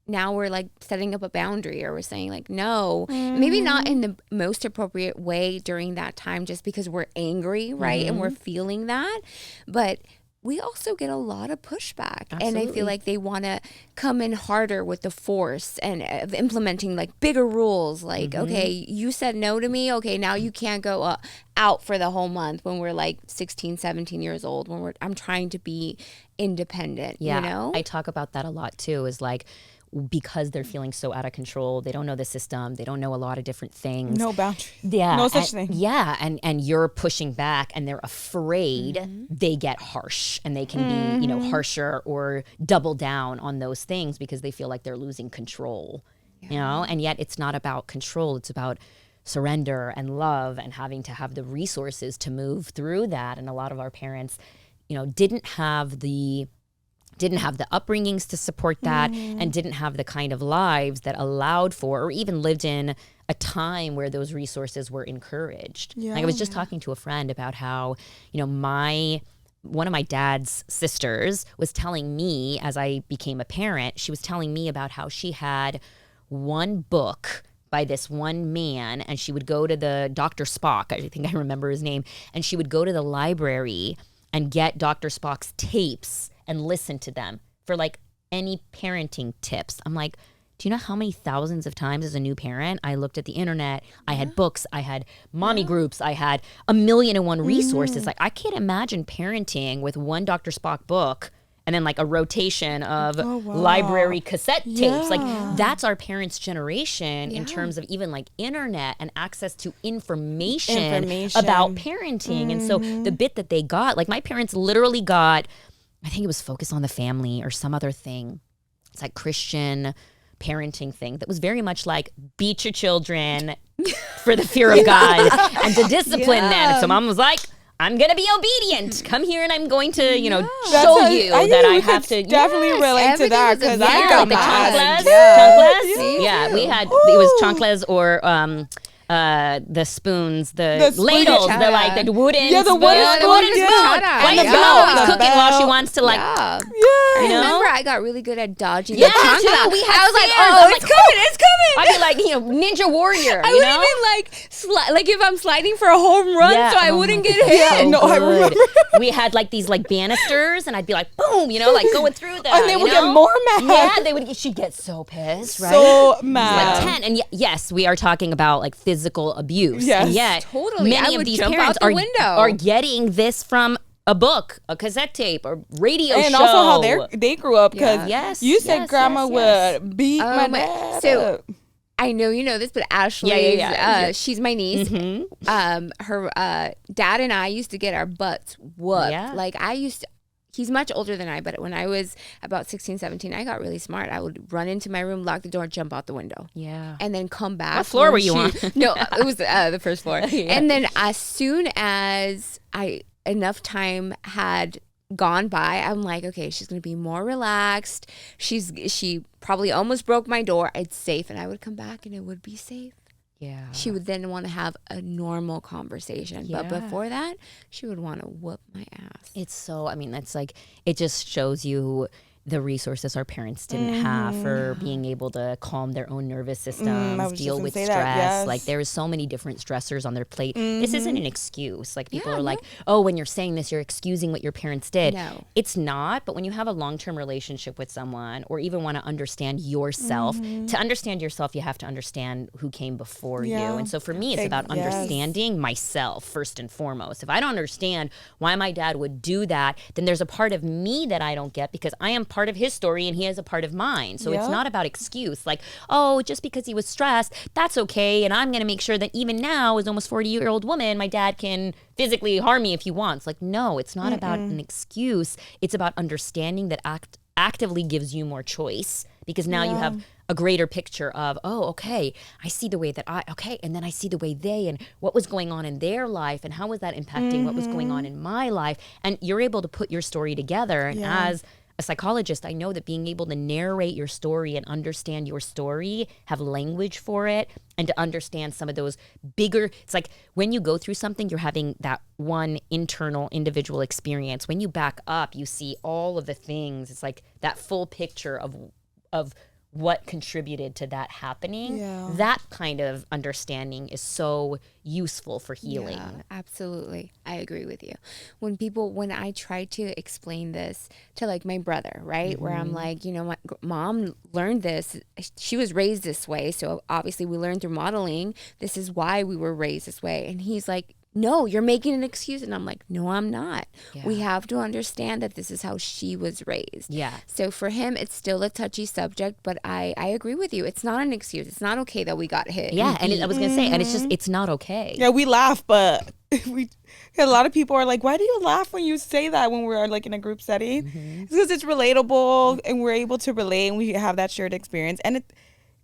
now we're like setting up a boundary, or we're saying like, no, maybe not in the most appropriate way during that time, just because we're angry, right? And we're feeling that. But we also get a lot of pushback. Absolutely. And I feel like they want to come in harder with the force and implementing like bigger rules. Like, okay, you said no to me. Okay, now you can't go out for the whole month when we're like 16, 17 years old, when I'm trying to be independent, Yeah, you know? I talk about that a lot too, is like, because they're feeling so out of control, they don't know the system, they don't know a lot of different things. No boundaries. Yeah. No such thing. Yeah. And you're pushing back and they're afraid they get harsh and they can be, harsher or double down on those things because they feel like they're losing control, and yet it's not about control. It's about surrender and love and having to have the resources to move through that. And a lot of our parents, didn't have the upbringings to support that and didn't have the kind of lives that allowed for or even lived in a time where those resources were encouraged. Yeah. Like I was just talking to a friend about how, one of my dad's sisters was telling me as I became a parent, she was telling me about how she had one book by this one man, and she would go to the Dr. Spock, I think I remember his name, and she would go to the library and get Dr. Spock's tapes and listen to them for like any parenting tips. I'm like, do you know how many thousands of times as a new parent I looked at the internet, I had books, I had mommy groups, I had 1,000,001 resources. Like I can't imagine parenting with one Dr. Spock book and then like a rotation of library cassette tapes. Like that's our parents' generation in terms of even like internet and access to information. About parenting. And so the bit that they got, like my parents literally got, I think it was Focus on the Family or some other thing. It's like Christian parenting thing that was very much like beat your children for the fear of God and to discipline them. And so mom was like, I'm going to be obedient. Come here and I'm going to, show you that I have to. Definitely relate to that because I got the mine. chanclas. Yeah, we had, it was chanclas or the spoons, the ladles, the wooden the wooden spoon. White And always the cooking while she wants to like. I remember I got really good at dodging the Yeah, chancla. too. I was like, oh, it's coming. I'd be like, Ninja Warrior. I wouldn't even like if I'm sliding for a home run, so I wouldn't get hit. So no, I remember. We had like these like banisters, and I'd be like, boom, like going through them. And they would get more mad. Yeah, they would. She'd get so pissed, right? So mad. Like 10, and yes, we are talking about like physical abuse. Yes. And yet, Totally. many of these parents are getting this from a book, a cassette tape, a radio show. And also how they grew up because you said grandma would beat my dad. So I know you know this, but Ashley, she's my niece. Her dad and I used to get our butts whooped. Yeah. Like he's much older than I, but when I was about 16, 17, I got really smart. I would run into my room, lock the door, jump out the window. Yeah. And then come back. What floor were you on? No, it was the first floor. And then as soon as enough time had gone by, I'm like, okay, she's gonna be more relaxed. She probably almost broke my door. It's safe, and I would come back, and it would be safe. Yeah. She would then want to have a normal conversation, but before that, she would want to whoop my ass. It's so. I mean, that's like it just shows you the resources our parents didn't have for being able to calm their own nervous systems, deal with stress. Like there's so many different stressors on their plate. This isn't an excuse. Like people are like, oh, when you're saying this, you're excusing what your parents did. No. It's not. But when you have a long-term relationship with someone or even want to understand yourself, to understand yourself, you have to understand who came before you. And so for me, it's about understanding myself first and foremost. If I don't understand why my dad would do that, then there's a part of me that I don't get because I am part of his story and he has a part of mine. So it's not about excuse. Like, oh, just because he was stressed, that's okay. And I'm going to make sure that even now, as almost 40-year-old woman, my dad can physically harm me if he wants. Like, no, it's not about an excuse. It's about understanding that actively gives you more choice because now you have a greater picture of, oh, okay, I see the way that and then I see the way they and what was going on in their life and how was that impacting what was going on in my life. And you're able to put your story together. And as a psychologist, I know that being able to narrate your story and understand your story, have language for it, and to understand some of those bigger, it's like when you go through something, you're having that one internal individual experience. When you back up, you see all of the things. It's like that full picture of what contributed to that happening, Yeah. that kind of understanding is so useful for healing. Yeah, absolutely. I agree with you. When I try to explain this to like my brother, right? Where I'm like, you know, my mom learned this. She was raised this way. So obviously we learned through modeling. This is why we were raised this way. And he's like, no, you're making an excuse. And I'm like, no, I'm not. Yeah. We have to understand that this is how she was raised. Yeah. So for him, it's still a touchy subject, but I agree with you. It's not an excuse. It's not okay that we got hit. Yeah, and I was going to say, and it's not okay. Yeah, we laugh, but a lot of people are like, why do you laugh when you say that when we're like in a group setting? It's because it's relatable and we're able to relate and we have that shared experience. And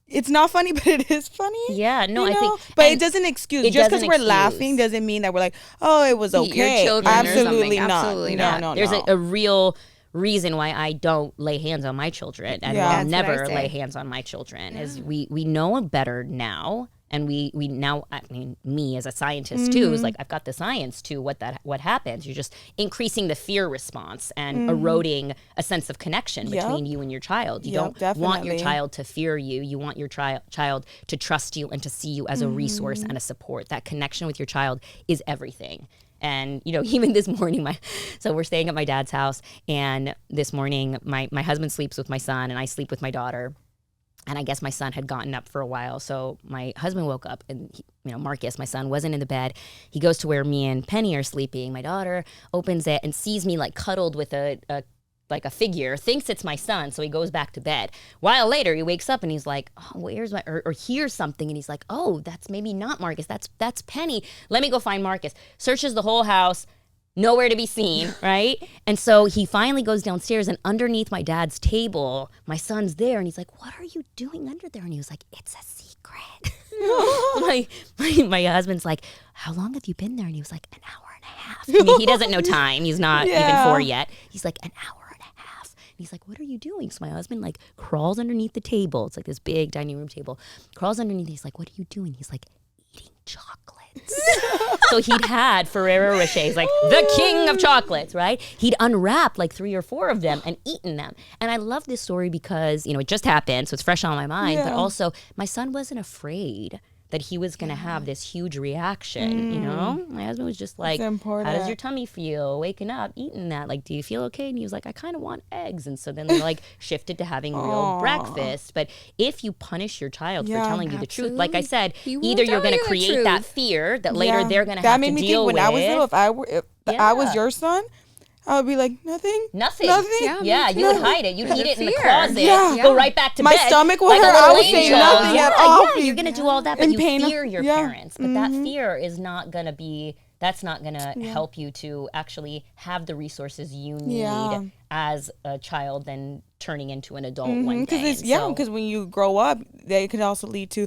it's not funny, but it is funny. Yeah, no, you I know? think... But it doesn't excuse. Just because we're laughing doesn't mean that we're like, oh, it was okay. Your children Absolutely or something. not. Absolutely No, not. no, There's no. a real reason why I don't lay hands on my children, and Yeah. will That's what I never say. lay hands on my children. Is we know better now, and we now, I mean, me as a scientist too is like, I've got the science to what happens. You're just increasing the fear response and eroding a sense of connection between you and your child. You don't want your definitely. child to fear you. You want your child to trust you and to see you as a resource and a support. That connection with your child is everything. And, you know, even this morning, so we're staying at my dad's house, and this morning my husband sleeps with my son and I sleep with my daughter. And I guess my son had gotten up for a while. So my husband woke up and, Marcus, my son, wasn't in the bed. He goes to where me and Penny are sleeping. My daughter opens it and sees me like cuddled with a figure, thinks it's my son. So he goes back to bed. A while later, he wakes up and he's like, oh, where's my, or hears something. And he's like, oh, that's maybe not Marcus. That's Penny. Let me go find Marcus. Searches the whole house. Nowhere to be seen, right? And so he finally goes downstairs, and underneath my dad's table, my son's there, and he's like, what are you doing under there? And he was like, it's a secret. my husband's like, how long have you been there? And he was like, an hour and a half. I mean, he doesn't know time. He's not even 4 yet. He's like, an hour and a half. And he's like, what are you doing? So my husband like crawls underneath the table. It's like this big dining room table. Crawls underneath. He's like, what are you doing? He's like, eating chocolates. So he'd had Ferrero Rochers, like the king of chocolates, right? He'd unwrapped like 3 or 4 of them and eaten them. And I love this story because, it just happened, so it's fresh on my mind. But also, my son wasn't afraid that he was going to have this huge reaction, My husband was just like, how does your tummy feel waking up, eating that? Like, do you feel okay? And he was like, I kind of want eggs. And so then they like shifted to having real breakfast. But if you punish your child for telling you the truth, like I said, either you're going to create that fear that later they're going to have to deal with. That made me think when I was little, if I was your son, I would be like, nothing. Yeah, you would hide it. You'd eat it in the closet. Yeah. Go right back to my bed. My stomach would like hurt. I would say nothing at all. Yeah, you're going to do all that, but you fear your Yeah. parents. But that fear is not going to be, that's not going to help you to actually have the resources you need as a child than turning into an adult one day. Because when you grow up, they could also lead to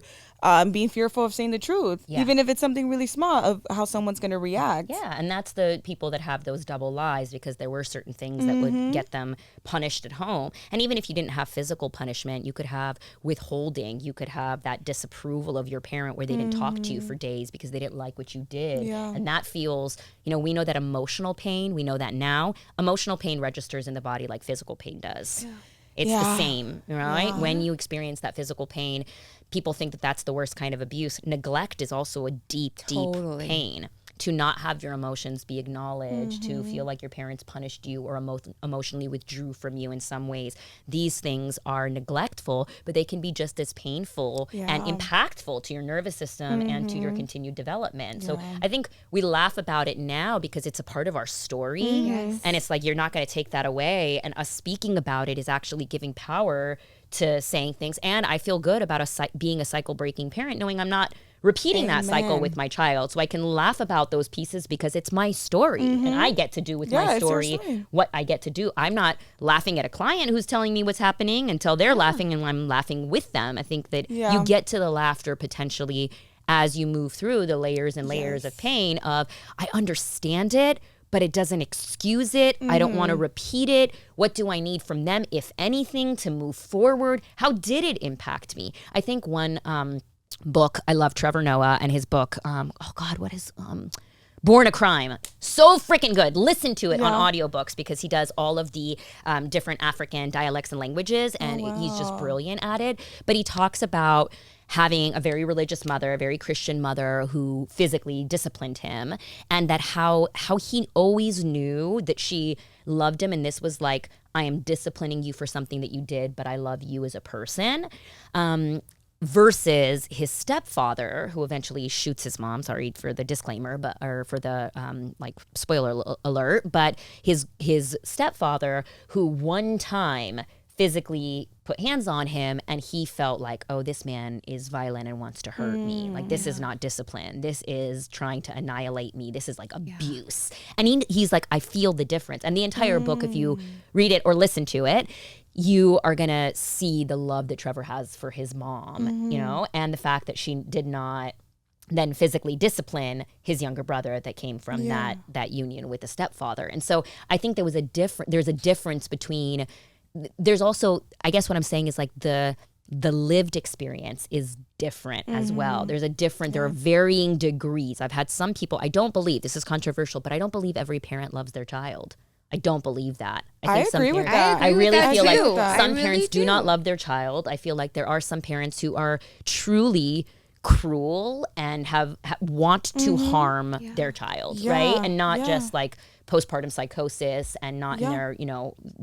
being fearful of saying the truth, even if it's something really small, of how someone's going to react. Yeah, and that's the people that have those double lies, because there were certain things that would get them punished at home. And even if you didn't have physical punishment, you could have withholding. You could have that disapproval of your parent where they didn't talk to you for days because they didn't like what you did. Yeah. And that feels, we know that emotional pain, we know that now, emotional pain registers in the body like physical pain does. Yeah. It's the same, right? Yeah. When you experience that physical pain, people think that that's the worst kind of abuse. Neglect is also a deep, deep pain. To not have your emotions be acknowledged, to feel like your parents punished you or emotionally withdrew from you in some ways. These things are neglectful, but they can be just as painful and impactful to your nervous system and to your continued development. So I think we laugh about it now because it's a part of our story. And it's like, you're not going to take that away. And us speaking about it is actually giving power to saying things. And I feel good about being a cycle-breaking parent, knowing I'm not repeating that cycle with my child. So I can laugh about those pieces because it's my story and I get to do with my story what I get to do. I'm not laughing at a client who's telling me what's happening until they're laughing and I'm laughing with them. I think that you get to the laughter potentially as you move through the layers and layers of pain of, I understand it, but it doesn't excuse it. I don't want to repeat it. What do I need from them, if anything, to move forward? How did it impact me? I think one book, I love Trevor Noah and his book, what is Born a Crime. So freaking good. Listen to it on audiobooks because he does all of the different African dialects and languages, and he's just brilliant at it. But he talks about having a very religious mother, a very Christian mother who physically disciplined him, and that how he always knew that she loved him, and this was like, I am disciplining you for something that you did, but I love you as a person. Versus his stepfather, who eventually shoots his mom. Sorry for the disclaimer, or for the like spoiler alert. But his stepfather, who one time physically put hands on him, and he felt like, oh, this man is violent and wants to hurt me. Like, this is not discipline. This is trying to annihilate me. This is like abuse. And he's like, I feel the difference. And the entire book, if you read it or listen to it, you are going to see the love that Trevor has for his mom, you know, and the fact that she did not then physically discipline his younger brother that came from that union with the stepfather. And so I think there's a difference between, there's also, I guess what I'm saying is like the lived experience is different as well. There's there are varying degrees. I've had some people, I don't believe, this is controversial, but I don't believe every parent loves their child. I don't believe that. I agree with that. I really feel like that. some parents do not love their child. I feel like there are some parents who are truly cruel and want to harm their child, right? And not just like postpartum psychosis and not in their,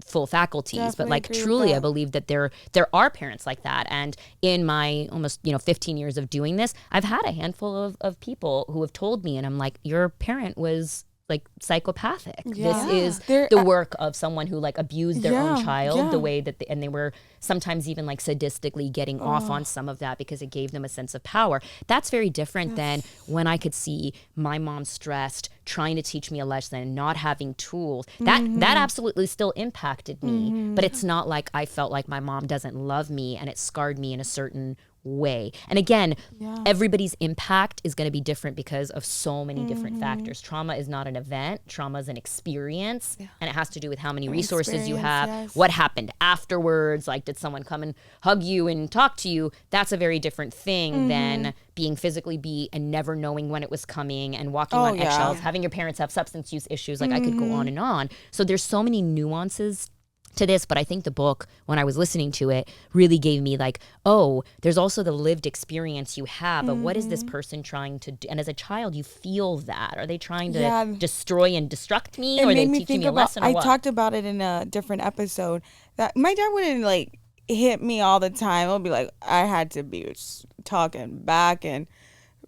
full faculties. Definitely but like agree with truly, that. I believe that there are parents like that. And in my almost, 15 years of doing this, I've had a handful of people who have told me, and I'm like, your parent was like psychopathic. This is the work of someone who like abused their own child the way that and they were sometimes even like sadistically getting off on some of that because it gave them a sense of power. That's very different than when I could see my mom stressed, trying to teach me a lesson, not having tools. That absolutely still impacted me, but it's not like I felt like my mom doesn't love me and it scarred me in a certain way. And again, everybody's impact is going to be different because of so many different factors. Trauma is not an event. Trauma is an experience, and it has to do with how many resources you have, what happened afterwards, like did someone come and hug you and talk to you? That's a very different thing than being physically beat and never knowing when it was coming and walking on eggshells, having your parents have substance use issues. Like I could go on and on. So there's so many nuances to this, but I think the book, when I was listening to it, really gave me like, oh, there's also the lived experience you have of what is this person trying to do? And as a child, you feel that. Are they trying to destroy and destruct me? Or are they teaching me a lesson? Or what? I talked about it in a different episode that my dad wouldn't like hit me all the time. It'll be like I had to be talking back and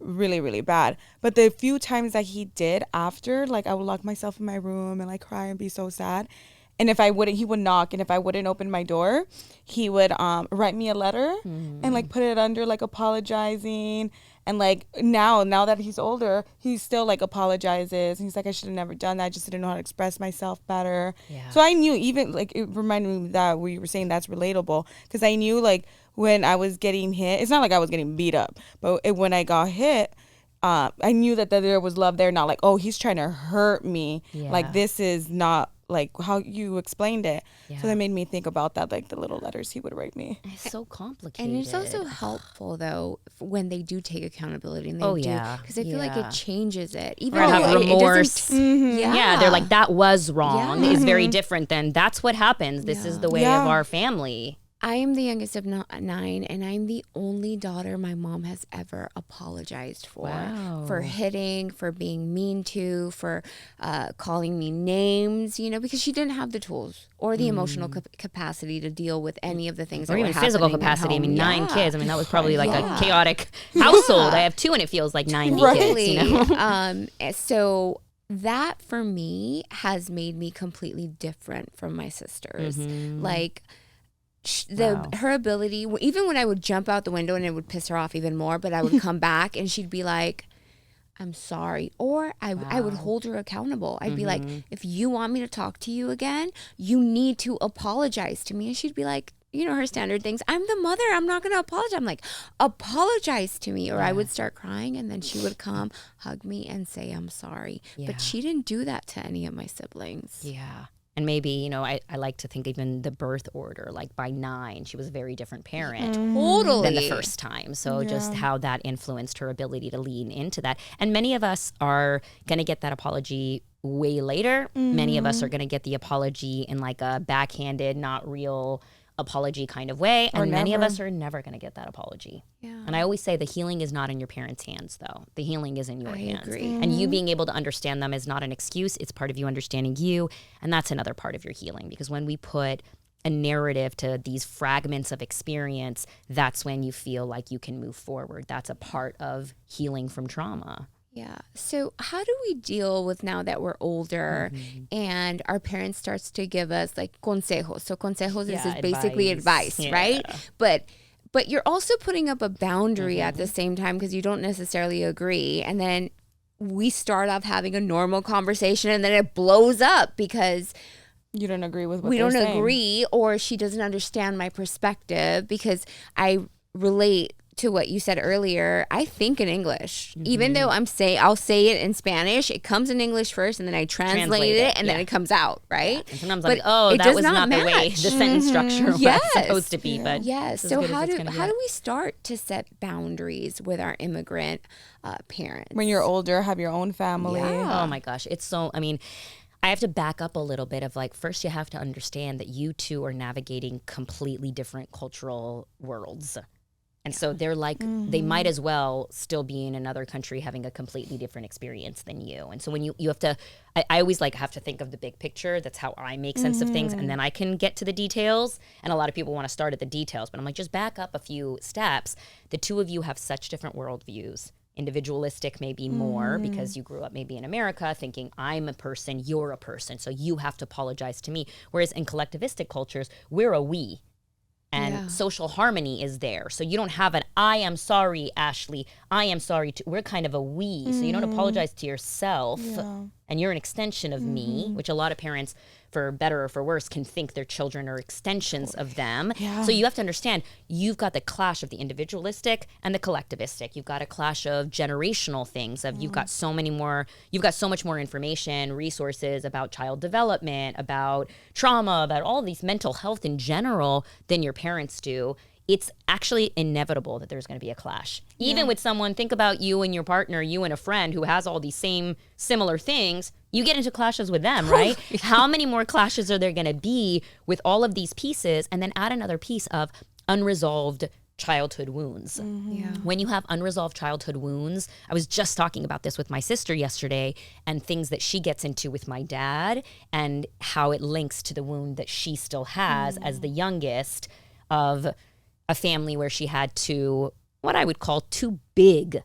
really, really bad. But the few times that he did after, like I would lock myself in my room and like cry and be so sad. And if I wouldn't, he would knock. And if I wouldn't open my door, he would write me a letter and like put it under like apologizing. And like now that he's older, he still like apologizes. And he's like, I should have never done that. I just didn't know how to express myself better. Yeah. So I knew, even like it reminded me that we were saying that's relatable. Because I knew like when I was getting hit, it's not like I was getting beat up, but when I got hit, I knew that there was love there. Not like, oh, he's trying to hurt me. Yeah. Like this is not like how you explained it. So that made me think about that, like the little letters he would write me. It's so complicated. And it's also helpful though when they do take accountability and they do, because I feel like it changes it. Even or have remorse. Yeah, they're like, that was wrong is very different than that's what happens. This is the way of our family. I am the youngest of 9, and I'm the only daughter my mom has ever apologized for. Wow. For hitting, for being mean to, for calling me names, because she didn't have the tools or the emotional capacity to deal with any of the things. Or that even were physical happening capacity. I mean, 9 kids. I mean, that was probably like a chaotic Yeah. household. I have 2 and it feels like 90 kids. So that for me has made me completely different from my sisters. Like, her ability, even when I would jump out the window and it would piss her off even more, but I would come back and she'd be like, I'm sorry. Or I would hold her accountable. I'd be like, if you want me to talk to you again, you need to apologize to me. And she'd be like, her standard things. I'm the mother. I'm not going to apologize. I'm like, apologize to me. Or I would start crying and then she would come, hug me and say, I'm sorry. But she didn't do that to any of my siblings. Yeah. And maybe, you know, I like to think even the birth order, like by 9, she was a very different parent than the first time. So just how that influenced her ability to lean into that. And many of us are going to get that apology way later. Many of us are going to get the apology in like a backhanded, not real apology kind of way. And many of us are never going to get that apology. Yeah. And I always say the healing is not in your parents' hands, though. The healing is in your hands. Agree. And you being able to understand them is not an excuse. It's part of you understanding you. And that's another part of your healing. Because when we put a narrative to these fragments of experience, that's when you feel like you can move forward. That's a part of healing from trauma. Yeah. So how do we deal with now that we're older and our parents starts to give us like consejos? So consejos is basically advice, right? But you're also putting up a boundary at the same time because you don't necessarily agree. And then we start off having a normal conversation and then it blows up because you don't agree with what we they're don't saying. agree, or she doesn't understand my perspective because I relate to what you said earlier. I think in English, even though I'll say it in Spanish, it comes in English first and then I translate it and then it comes out, right? And sometimes I'm like, oh, that was not the way the sentence structure was supposed to be. But so how do we start to set boundaries with our immigrant parents? When you're older, have your own family. Yeah. Oh my gosh. It's so, I mean, I have to back up a little bit of like, first you have to understand that you two are navigating completely different cultural worlds. And so they're like, they might as well still be in another country having a completely different experience than you. And so when you have to, I always like have to think of the big picture. That's how I make sense of things. And then I can get to the details. And a lot of people want to start at the details. But I'm like, just back up a few steps. The two of you have such different worldviews. Individualistic maybe more because you grew up maybe in America thinking I'm a person, you're a person. So you have to apologize to me. Whereas in collectivistic cultures, we're a we. And social harmony is there. So you don't have an, I am sorry, Ashley. I am sorry. We're kind of a we. So you don't apologize to yourself. And you're an extension of me, which a lot of parents, for better or for worse, can think their children are extensions of them. So you have to understand, you've got the clash of the individualistic and the collectivistic. You've got a clash of generational things of you've got so much more information, resources about child development, about trauma, about all these mental health in general than your parents do. It's actually inevitable that there's going to be a clash. Even with someone, think about you and your partner, you and a friend who has all these similar things, you get into clashes with them, right? How many more clashes are there going to be with all of these pieces? And then add another piece of unresolved childhood wounds. When you have unresolved childhood wounds, I was just talking about this with my sister yesterday and things that she gets into with my dad and how it links to the wound that she still has as the youngest of a family where she had what I would call two big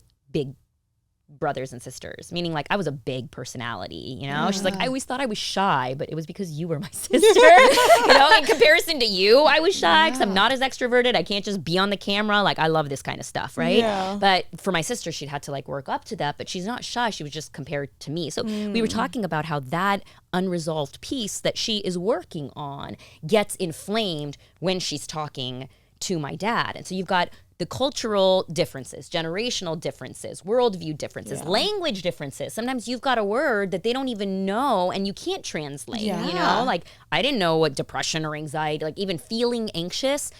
brothers and sisters, meaning like I was a big personality, you know? She's like, I always thought I was shy, but it was because you were my sister. You know, in comparison to you, I was shy because I'm not as extroverted. I can't just be on the camera. Like I love this kind of stuff, right? But for my sister, she'd had to like work up to that, but she's not shy. She was just compared to me. So we were talking about how that unresolved piece that she is working on gets inflamed when she's talking to my dad. And so you've got the cultural differences, generational differences, worldview differences, language differences. Sometimes you've got a word that they don't even know and you can't translate, you know? Like I didn't know what depression or anxiety, like even feeling anxious,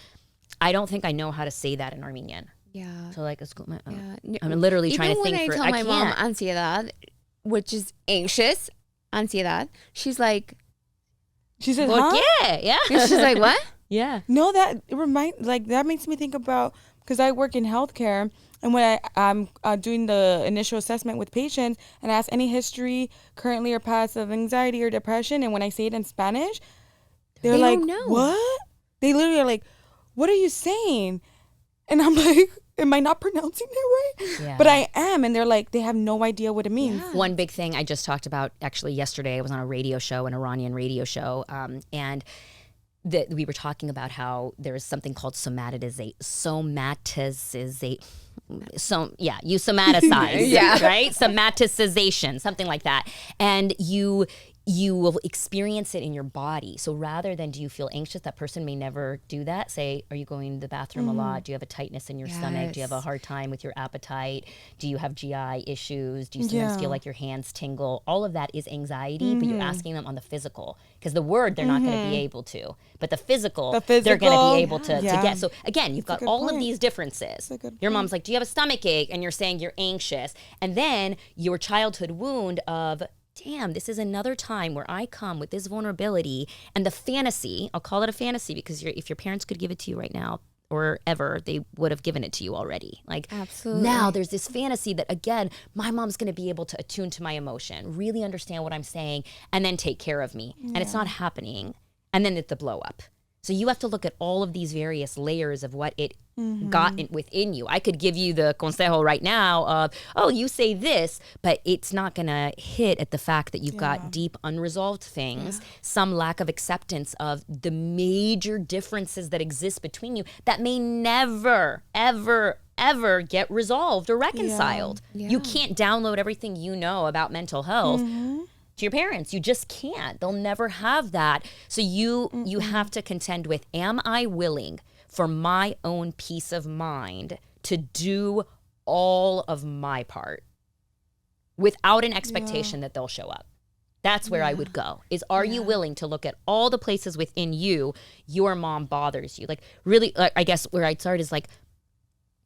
I don't think I know how to say that in Armenian. So like, I'm literally trying to think for it. Even when I tell my mom ansiedad, which is anxious, ansiedad, she's like, she says, huh? Yeah. She's like, what? No, that makes me think about, because I work in healthcare, and when I'm doing the initial assessment with patients and ask any history, currently or past, of anxiety or depression, and when I say it in Spanish, they're like, don't know. What? They literally are like, what are you saying? And I'm like, am I not pronouncing it right? But I am, and they're like, they have no idea what it means. One big thing I just talked about actually yesterday, I was on a radio show, an Iranian radio show, and we were talking about how there is something called somaticize. You somaticize, right? Somaticization, something like that. And you will experience it in your body. So rather than do you feel anxious, that person may never do that. Say, are you going to the bathroom a lot? Do you have a tightness in your stomach? Do you have a hard time with your appetite? Do you have GI issues? Do you sometimes feel like your hands tingle? All of that is anxiety, but you're asking them on the physical. Because the word, they're not going to be able to. But the physical, they're going to be able to get. So again, you've got all of these differences. Your mom's like, do you have a stomach ache? And you're saying you're anxious. And then your childhood wound of, damn, this is another time where I come with this vulnerability and the fantasy. I'll call it a fantasy because if your parents could give it to you right now or ever, they would have given it to you already. Like, absolutely. Now there's this fantasy that, again, my mom's going to be able to attune to my emotion, really understand what I'm saying, and then take care of me. And it's not happening. And then it's the blow up. So you have to look at all of these various layers of what it got within you. I could give you the consejo right now of, oh, you say this, but it's not going to hit at the fact that you've got deep unresolved things, some lack of acceptance of the major differences that exist between you that may never, ever, ever get resolved or reconciled. You can't download everything you know about mental health to your parents. You just can't. They'll never have that. So you have to contend with, am I willing for my own peace of mind to do all of my part without an expectation that they'll show up? That's where I would go, is are you willing to look at all the places within you your mom bothers you? Like, really, I guess where I'd start is like,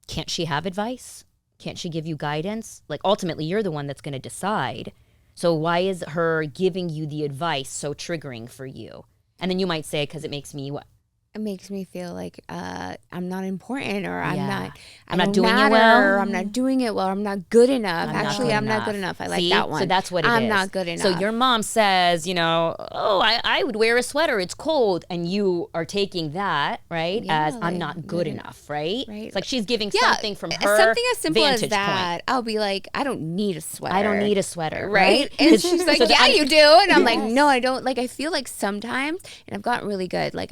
can't she have advice? Can't she give you guidance? Like, ultimately, you're the one that's going to decide. So why is her giving you the advice so triggering for you? And then you might say, because it makes me what? It makes me feel like I'm not important, or I'm not doing it well, or I'm not doing it well, or I'm not good enough. I'm not good enough. I like that one. So that's what it is. I'm not good enough. So your mom says, oh, I would wear a sweater. It's cold. And you are taking that, right, as I'm not good enough, right? It's like she's giving something from her something as simple as vantage that. point. I'll be like, I don't need a sweater. I don't need a sweater, right? And she's like, yeah, you do. And I'm like, no, I don't. Like, I feel like sometimes, and I've gotten really good, like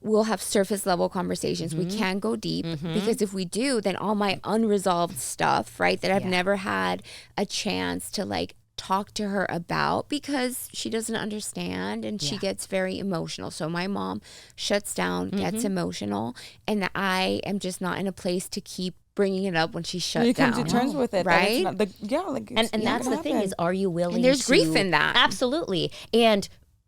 we'll have surface level conversations. We can go deep because if we do, then all my unresolved stuff, right, that I've never had a chance to like talk to her about because she doesn't understand and she gets very emotional. So my mom shuts down, gets emotional, and I am just not in a place to keep bringing it up when she's shut down. You come to terms with it, right? And that's the thing is, are you willing? And there's grief in that. Absolutely. And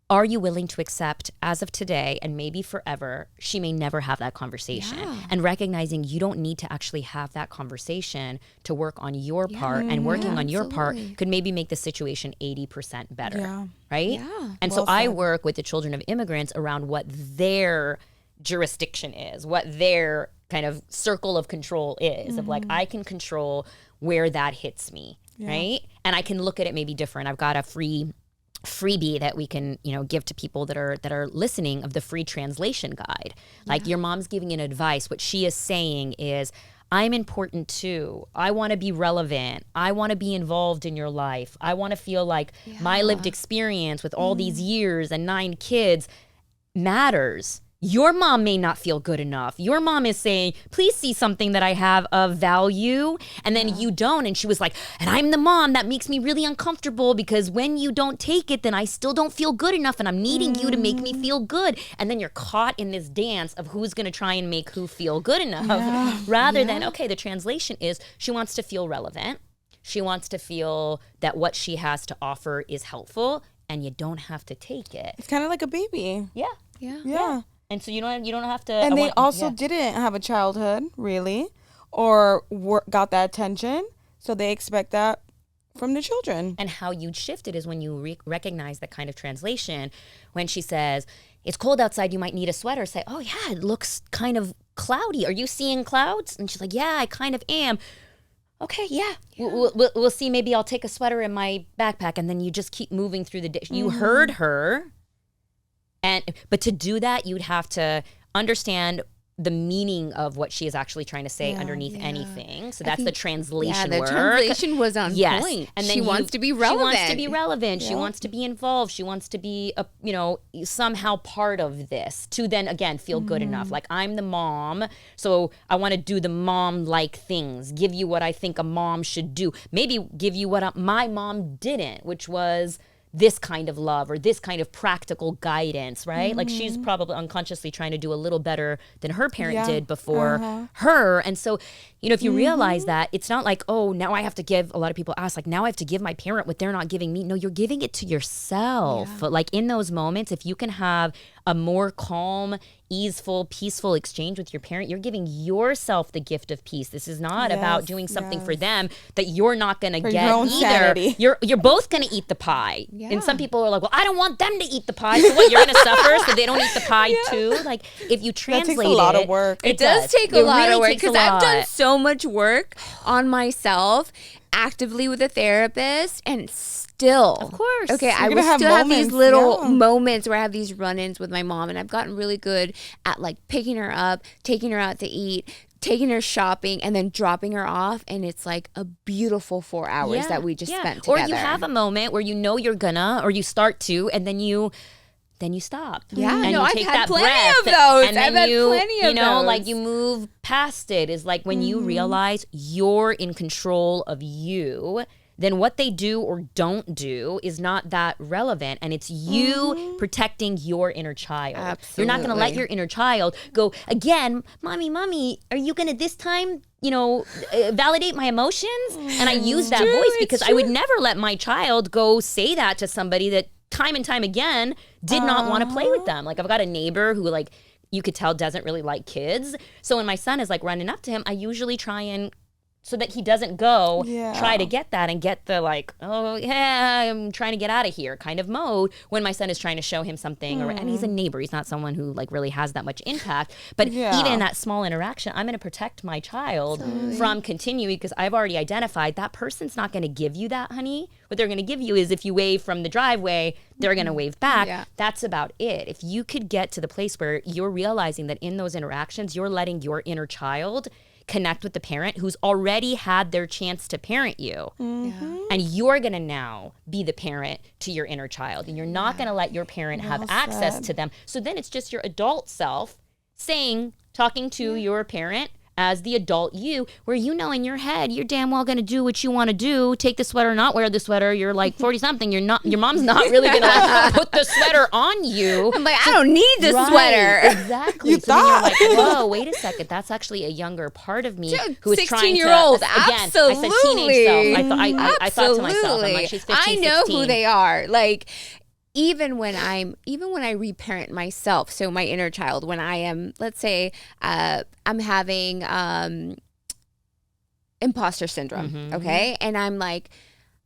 are you willing to accept, as of today and maybe forever, she may never have that conversation? And recognizing you don't need to actually have that conversation to work on your part, and working on your part could maybe make the situation 80% better, right? Yeah. And so I work with the children of immigrants around what their jurisdiction is, what their kind of circle of control is, of like, I can control where that hits me, right? And I can look at it maybe different. I've got a freebie that we can give to people that are listening, of the free translation guide. Like, your mom's giving an advice. What she is saying is, I'm important too. I want to be relevant. I want to be involved in your life. I want to feel like my lived experience with all these years and 9 kids matters. Your mom may not feel good enough. Your mom is saying, please see something that I have of value. And then you don't. And she was like, and I'm the mom. That makes me really uncomfortable because when you don't take it, then I still don't feel good enough. And I'm needing you to make me feel good. And then you're caught in this dance of who's going to try and make who feel good enough. Rather than, okay, the translation is she wants to feel relevant. She wants to feel that what she has to offer is helpful. And you don't have to take it. It's kind of like a baby. Yeah. And so you don't have to. And they also didn't have a childhood, really, or got that attention. So they expect that from the children. And how you'd shift it is when you recognize that kind of translation. When she says, it's cold outside, you might need a sweater. Say, oh, yeah, it looks kind of cloudy. Are you seeing clouds? And she's like, yeah, I kind of am. Okay, yeah. We'll see. Maybe I'll take a sweater in my backpack. And then you just keep moving through the day. You heard her. But to do that, you'd have to understand the meaning of what she is actually trying to say underneath anything. So that's the translation work. The translation was on point. And then she wants to be relevant. She wants to be relevant. She wants to be involved. She wants to be, somehow part of this to then, again, feel good enough. Like, I'm the mom, so I want to do the mom-like things, give you what I think a mom should do. Maybe give you what my mom didn't, which was this kind of love or this kind of practical guidance, right? Like she's probably unconsciously trying to do a little better than her parent did before her. And so, you know, if you realize that, it's not like, oh, now I have to give, a lot of people ask, like, now I have to give my parent what they're not giving me. No, you're giving it to yourself. Like in those moments, if you can have a more calm, easeful, peaceful exchange with your parent, you're giving yourself the gift of peace. This is not about doing something for them that you're not going to get your own either. sanity. You're both going to eat the pie. And some people are like, well, I don't want them to eat the pie. So what, you're going to suffer so they don't eat the pie too? Like if you translate that takes a lot of work. It does take a lot of work because I've done so much work on myself actively with a therapist and still, of course, okay, I will still have these little moments where I have these run-ins with my mom, and I've gotten really good at like picking her up, taking her out to eat, taking her shopping, and then dropping her off, and it's like a beautiful 4 hours that we just spent together. Or you have a moment where you know you're gonna, or you start to, and then you stop. Yeah, and no, you I've take had that plenty breath, of those. and I've then had plenty of you know, those. like you move past it. Is like when you realize you're in control of you. Then what they do or don't do is not that relevant, and it's you protecting your inner child. Absolutely. You're not going to let your inner child go, again, mommy, are you going to this time, you know, validate my emotions? And I use that voice because I would never let my child go say that to somebody that time and time again did not want to play with them. Like I've got a neighbor who like you could tell doesn't really like kids. So when my son is like running up to him, I usually try and, so that he doesn't go try to get that and get the like, oh yeah, I'm trying to get out of here kind of mode when my son is trying to show him something. Or, and he's a neighbor. He's not someone who like really has that much impact. But even in that small interaction, I'm going to protect my child from continuing because I've already identified that person's not going to give you that, honey. What they're going to give you is if you wave from the driveway, they're going to wave back. Yeah. That's about it. If you could get to the place where you're realizing that in those interactions, you're letting your inner child connect with the parent who's already had their chance to parent you. And you're going to now be the parent to your inner child. And you're not going to let your parent have access to them. So then it's just your adult self talking to your parent as the adult you, where you know in your head you're damn well going to do what you want to do, take the sweater, not wear the sweater. You're like 40 something. Your mom's not really going to like put the sweater on you. I'm like, I don't need this sweater. Exactly. So then you're like, whoa, wait a second. That's actually a younger part of me who is trying to. 16-year-old, again, absolutely. I said teenage self. I thought to myself, I'm like, she's 15, I know 16. who they are. Like, even when I reparent myself, so my inner child, when I am, let's say, I'm having imposter syndrome, okay? And I'm like,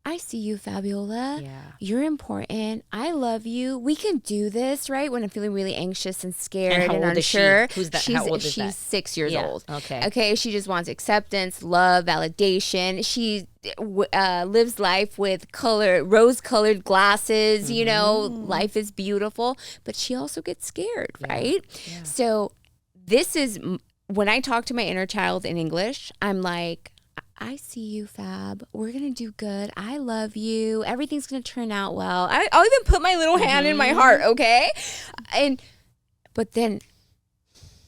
I see you, Fabiola. Yeah. You're important. I love you. We can do this, right? When I'm feeling really anxious and scared and unsure. Who's that? How old is that? She's 6 years old. Okay. Okay. She just wants acceptance, love, validation. She lives life with rose-colored glasses. You know, life is beautiful, but she also gets scared, right? Yeah. So this is when I talk to my inner child in English. I'm like, I see you, Fab. We're going to do good. I love you. Everything's going to turn out well. I'll even put my little hand in my heart, okay? But then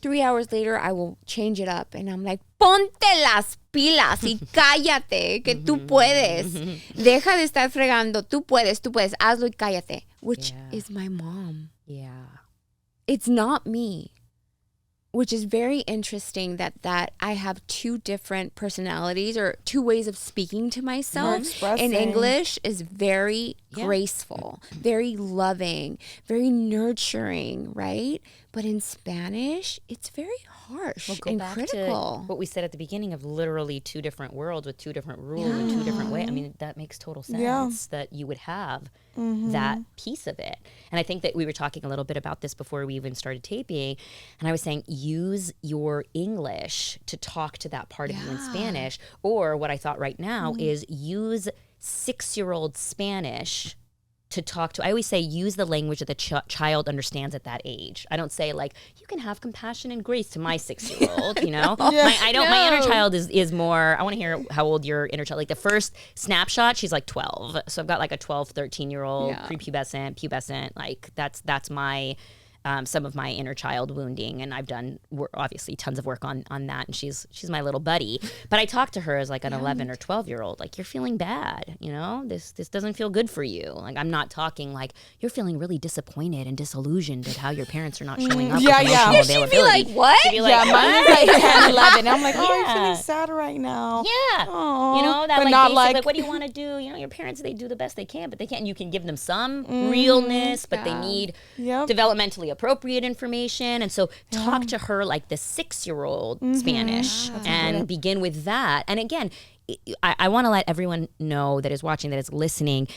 3 hours later, I will change it up. And I'm like, ponte las pilas y cállate, que tú puedes. Deja de estar fregando. Tú puedes. Hazlo y cállate. Which is my mom. Yeah. It's not me. Which is very interesting that I have two different personalities or two ways of speaking to myself. In English is very graceful, very loving, very nurturing, right? But in Spanish, it's very harsh and critical. To what we said at the beginning of literally two different worlds with two different rules and two different ways. I mean, that makes total sense that you would have that piece of it. And I think that we were talking a little bit about this before we even started taping. And I was saying, use your English to talk to that part of you in Spanish. Or what I thought right now is use 6-year-old Spanish to talk to. I always say use the language that the child understands at that age. I don't say like, you can have compassion and grace to my 6-year-old, you know? My inner child is more, I want to hear how old your inner child, like the first snapshot, she's like 12. So I've got like a 12, 13-year-old prepubescent, pubescent, like that's my some of my inner child wounding, and I've done obviously tons of work on that, and she's my little buddy. But I talk to her as like an 11 or 12-year-old, like, you're feeling bad, this doesn't feel good for you. Like, I'm not talking like you're feeling really disappointed and disillusioned at how your parents are not showing up with emotional availability. She'd be like, what? She'd be like, mine is like 10, 11. I'm like, oh, you're feeling sad right now. Yeah. Aww. That but like not basic, like, like, what do you want to do? Your parents, they do the best they can, but they can't. And you can give them some realness, but they need developmentally appropriate information. And so talk to her like the 6-year-old Spanish and begin with that. And again, I want to let everyone know that is watching, that is listening,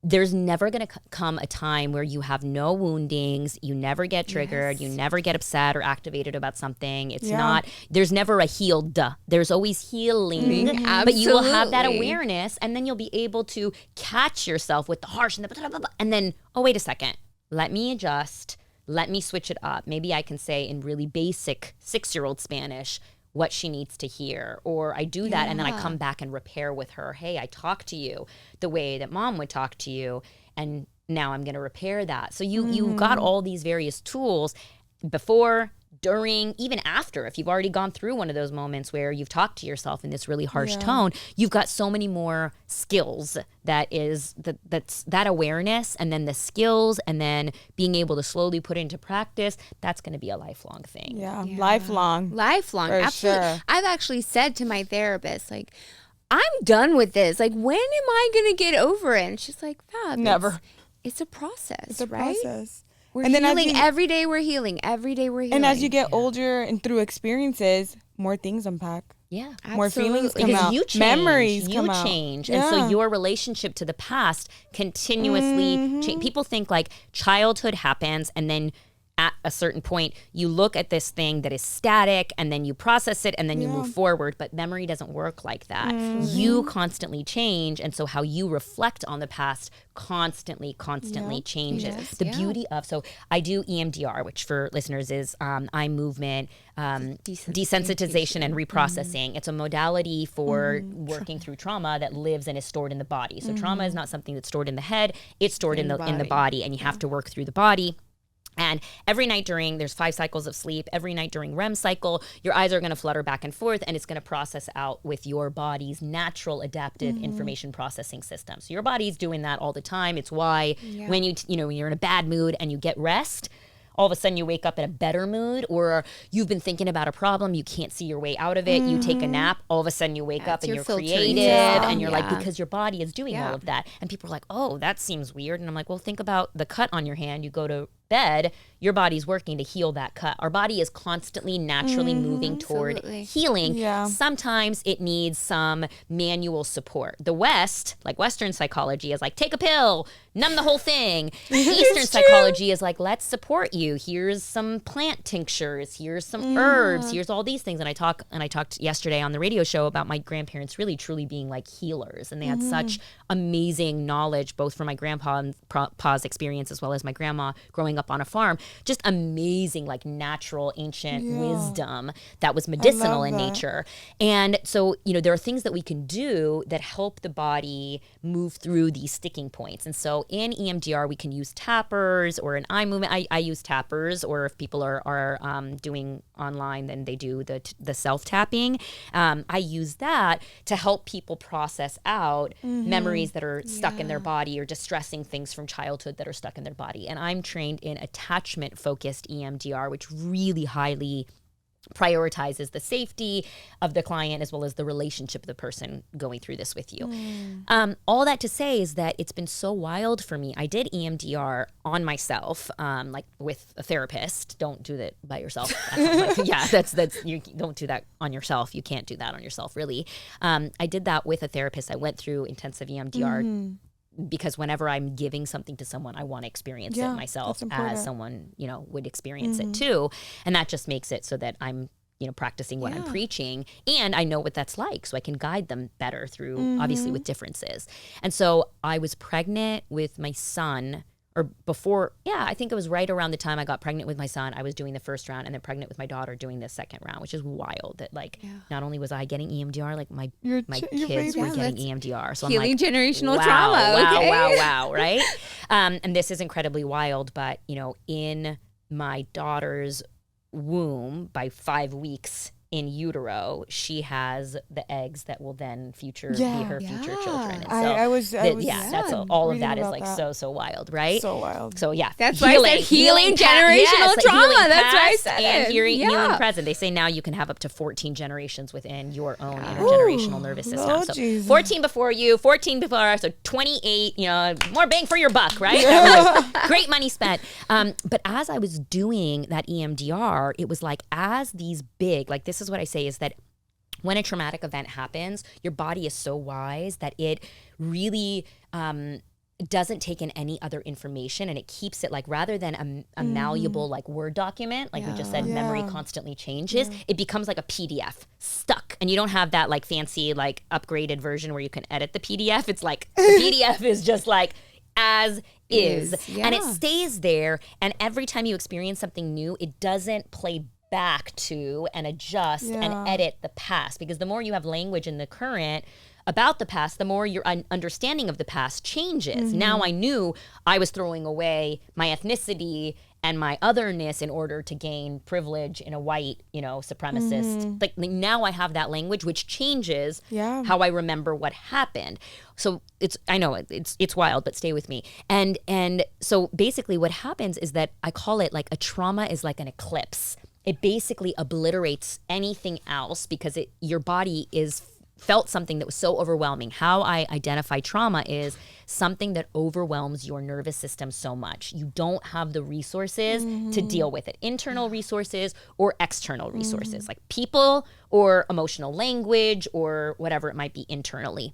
there's never going to come a time where you have no woundings, you never get triggered, you never get upset or activated about something. It's not, there's never a healed, there's always healing, but you will have that awareness, and then you'll be able to catch yourself with the harsh and the blah, blah, blah, and then, oh, wait a second, let me adjust, let me switch it up. Maybe I can say in really basic 6-year-old Spanish what she needs to hear, or I do that and then I come back and repair with her. Hey, I talked to you the way that mom would talk to you, and now I'm going to repair that. So you've got all these various tools before, during, even after. If you've already gone through one of those moments where you've talked to yourself in this really harsh tone, you've got so many more skills. That's that awareness, and then the skills, and then being able to slowly put into practice. That's going to be a lifelong thing. Lifelong, absolutely. Sure. I've actually said to my therapist, like, I'm done with this. Like, when am I going to get over it? And she's like, Fab, never. It's a process. It's a right? process. We're and healing then every day. We're healing every day. We're healing. And as you get older and through experiences, more things unpack. Yeah, more feelings come because out. You change, memories you come out. change, and so your relationship to the past continuously change. People think like childhood happens, and then at a certain point, you look at this thing that is static, and then you process it, and then you move forward. But memory doesn't work like that. You constantly change, and so how you reflect on the past constantly changes. The beauty of, so I do EMDR, which for listeners is eye movement, desensitization and reprocessing. It's a modality for working through trauma that lives and is stored in the body. So trauma is not something that's stored in the head; it's stored in the body, and you have to work through the body. And every night there's 5 cycles of sleep, every night during REM cycle, your eyes are going to flutter back and forth, and it's going to process out with your body's natural adaptive information processing system. So your body's doing that all the time. It's why when when you're in a bad mood and you get rest, all of a sudden you wake up in a better mood, or you've been thinking about a problem, you can't see your way out of it, you take a nap, all of a sudden you wake up and you're creative, and you're like, because your body is doing all of that. And people are like, oh, that seems weird. And I'm like, well, think about the cut on your hand. You go to bed, your body's working to heal that cut. Our body is constantly naturally moving toward healing. Sometimes it needs some manual support. The West, like Western psychology, is like, take a pill, numb the whole thing. Eastern psychology is like, let's support you. Here's some plant tinctures, here's some herbs, here's all these things. And I talked yesterday on the radio show about my grandparents really truly being like healers, and they had such amazing knowledge, both from my grandpa's experience as well as my grandma growing up on a farm. Just amazing, like natural ancient wisdom that was medicinal in nature. And so, there are things that we can do that help the body move through these sticking points. And so in EMDR, we can use tappers, or an eye movement. I use tappers, or if people are doing online, then they do the self-tapping. I use that to help people process out memories that are stuck in their body, or distressing things from childhood that are stuck in their body. And I'm trained in attachment-focused EMDR, which really highly prioritizes the safety of the client as well as the relationship of the person going through this with you. All that to say is that it's been so wild for me. I did EMDR on myself, like with a therapist. Don't do that by yourself. That's you don't do that on yourself. You can't do that on yourself, really. I did that with a therapist. I went through intensive EMDR. Because whenever I'm giving something to someone, I want to experience it myself as someone, would experience it too. And that just makes it so that I'm, practicing what I'm preaching, and I know what that's like, so I can guide them better through, obviously with differences. And so I was pregnant with my son, or before, I think it was right around the time I got pregnant with my son. I was doing the first round, and then pregnant with my daughter doing the second round, which is wild that not only was I getting EMDR, like my kids were getting EMDR. So healing I'm like, generational trauma. Wow, right? And this is incredibly wild, but in my daughter's womb, by 5 weeks in utero, she has the eggs that will then be her future children. And so that's all of that is like so wild, right? So wild. So yeah, that's why I said healing generational trauma. That's why I said and it. healing present. They say now you can have up to 14 generations within your own intergenerational nervous system. Oh, so Jesus. 14 before you, 14 before us, so 28. More bang for your buck, right? Great money spent. But as I was doing that EMDR, it was like as these big, like this is what I say is that when a traumatic event happens, your body is so wise that it really doesn't take in any other information, and it keeps it like, rather than a malleable like Word document, like we just said, memory constantly changes, it becomes like a PDF stuck, and you don't have that like fancy like upgraded version where you can edit the PDF. It's like the PDF is just like as is. And it stays there, and every time you experience something new, it doesn't play back to and adjust and edit the past, because the more you have language in the current about the past, the more your understanding of the past changes. Now I knew I was throwing away my ethnicity and my otherness in order to gain privilege in a white, supremacist. Like now I have that language, which changes how I remember what happened. So I know it's wild, but stay with me. And so basically what happens is that I call it like a trauma is like an eclipse. It basically obliterates anything else because your body felt something that was so overwhelming. How I identify trauma is something that overwhelms your nervous system so much. You don't have the resources to deal with it. Internal resources or external resources, like people or emotional language or whatever it might be internally.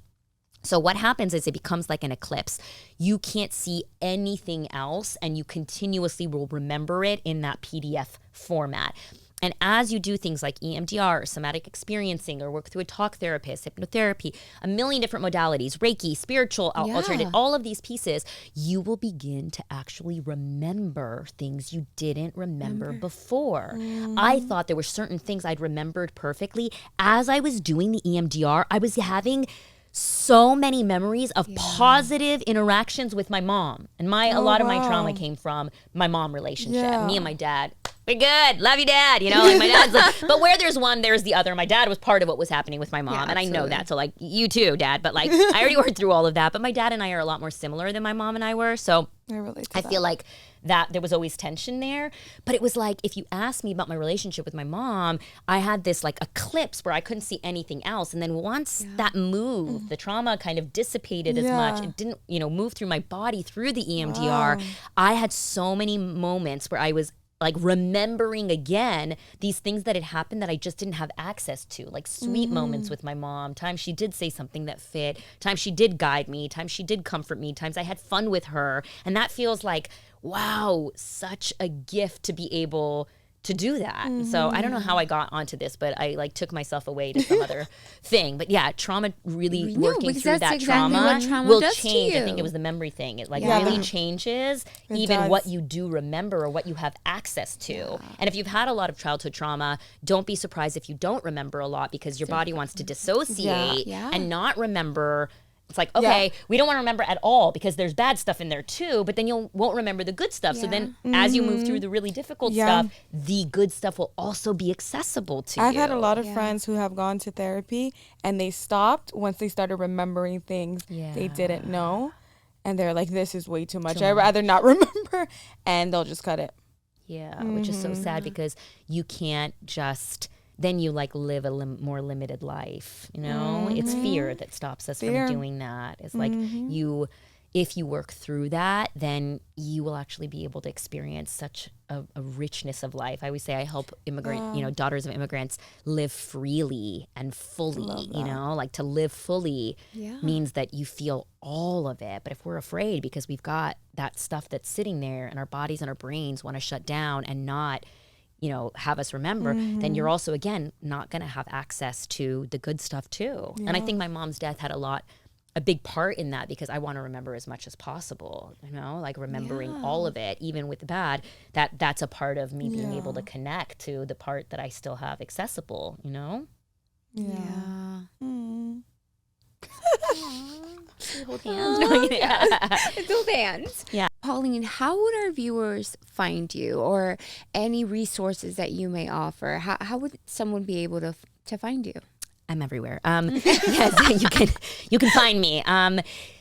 So what happens is it becomes like an eclipse. You can't see anything else, and you continuously will remember it in that PDF format. And as you do things like EMDR, or somatic experiencing, or work through a talk therapist, hypnotherapy, a million different modalities, Reiki, spiritual, alternative, all of these pieces, you will begin to actually remember things you didn't remember before. I thought there were certain things I'd remembered perfectly. As I was doing the EMDR, I was having so many memories of positive interactions with my mom. And a lot of my trauma came from my mom relationship. Me and my dad, we're good. Love you, Dad. Like my dad's like, but where there's one, there's the other. My dad was part of what was happening with my mom. And I know that. So like, you too, Dad. But like, I already worked through all of that. But my dad and I are a lot more similar than my mom and I were. So I feel like that there was always tension there. But it was like, if you asked me about my relationship with my mom, I had this like eclipse where I couldn't see anything else. And then once that moved, the trauma kind of dissipated as much. It didn't, move through my body through the EMDR. I had so many moments where I was like remembering again these things that had happened that I just didn't have access to, like sweet moments with my mom, times she did say something that fit, times she did guide me, times she did comfort me, times I had fun with her. And that feels like, wow, such a gift to be able to do that. So I don't know how I got onto this, but I like took myself away to some other thing. But yeah, trauma really working through that trauma will change. I think it was the memory thing. It like really changes what you do remember or what you have access to. And if you've had a lot of childhood trauma, don't be surprised if you don't remember a lot, because your body wants to dissociate and not remember. It's like, okay, we don't want to remember at all because there's bad stuff in there too, but then you won't remember the good stuff. So then as you move through the really difficult stuff, the good stuff will also be accessible to you. I've had a lot of friends who have gone to therapy and they stopped once they started remembering things they didn't know. And they're like, this is way too much. I'd rather not remember. And they'll just cut it. Yeah, which is so sad because you can't just... then you like live a more limited life, It's fear that stops us from doing that. It's like if you work through that, then you will actually be able to experience such a richness of life. I always say I help daughters of immigrants live freely and fully, like to live fully means that you feel all of it. But if we're afraid because we've got that stuff that's sitting there and our bodies and our brains want to shut down and not have us remember, then you're also, again, not going to have access to the good stuff too. And I think my mom's death had a big part in that, because I want to remember as much as possible, like remembering all of it, even with the bad, that's a part of me being able to connect to the part that I still have accessible, Hold hands. Hold hands. Yeah. Pauline, how would our viewers find you, or any resources that you may offer? How would someone be able to find you? I'm everywhere. Yes, you can find me.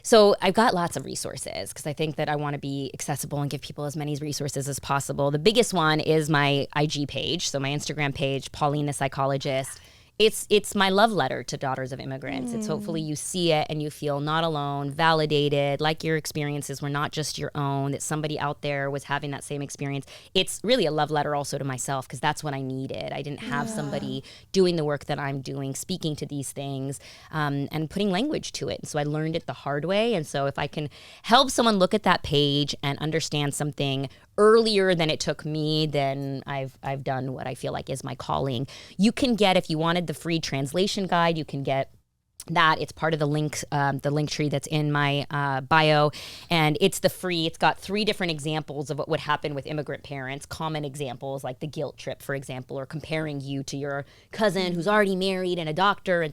So I've got lots of resources because I think that I want to be accessible and give people as many resources as possible. The biggest one is my IG page, so my Instagram page, Pauline the psychologist. It's my love letter to daughters of immigrants. It's hopefully you see it and you feel not alone, validated, like your experiences were not just your own, that somebody out there was having that same experience. It's really a love letter also to myself because that's what I needed. I didn't have somebody doing the work that I'm doing, speaking to these things, and putting language to it. And so I learned it the hard way. And so if I can help someone look at that page and understand something earlier than it took me, then I've done what I feel like is my calling. You can get, if you wanted the free translation guide, you can get that. It's part of the link tree that's in my bio, and it's got 3 different examples of what would happen with immigrant parents, common examples like the guilt trip, for example, or comparing you to your cousin who's already married and a doctor and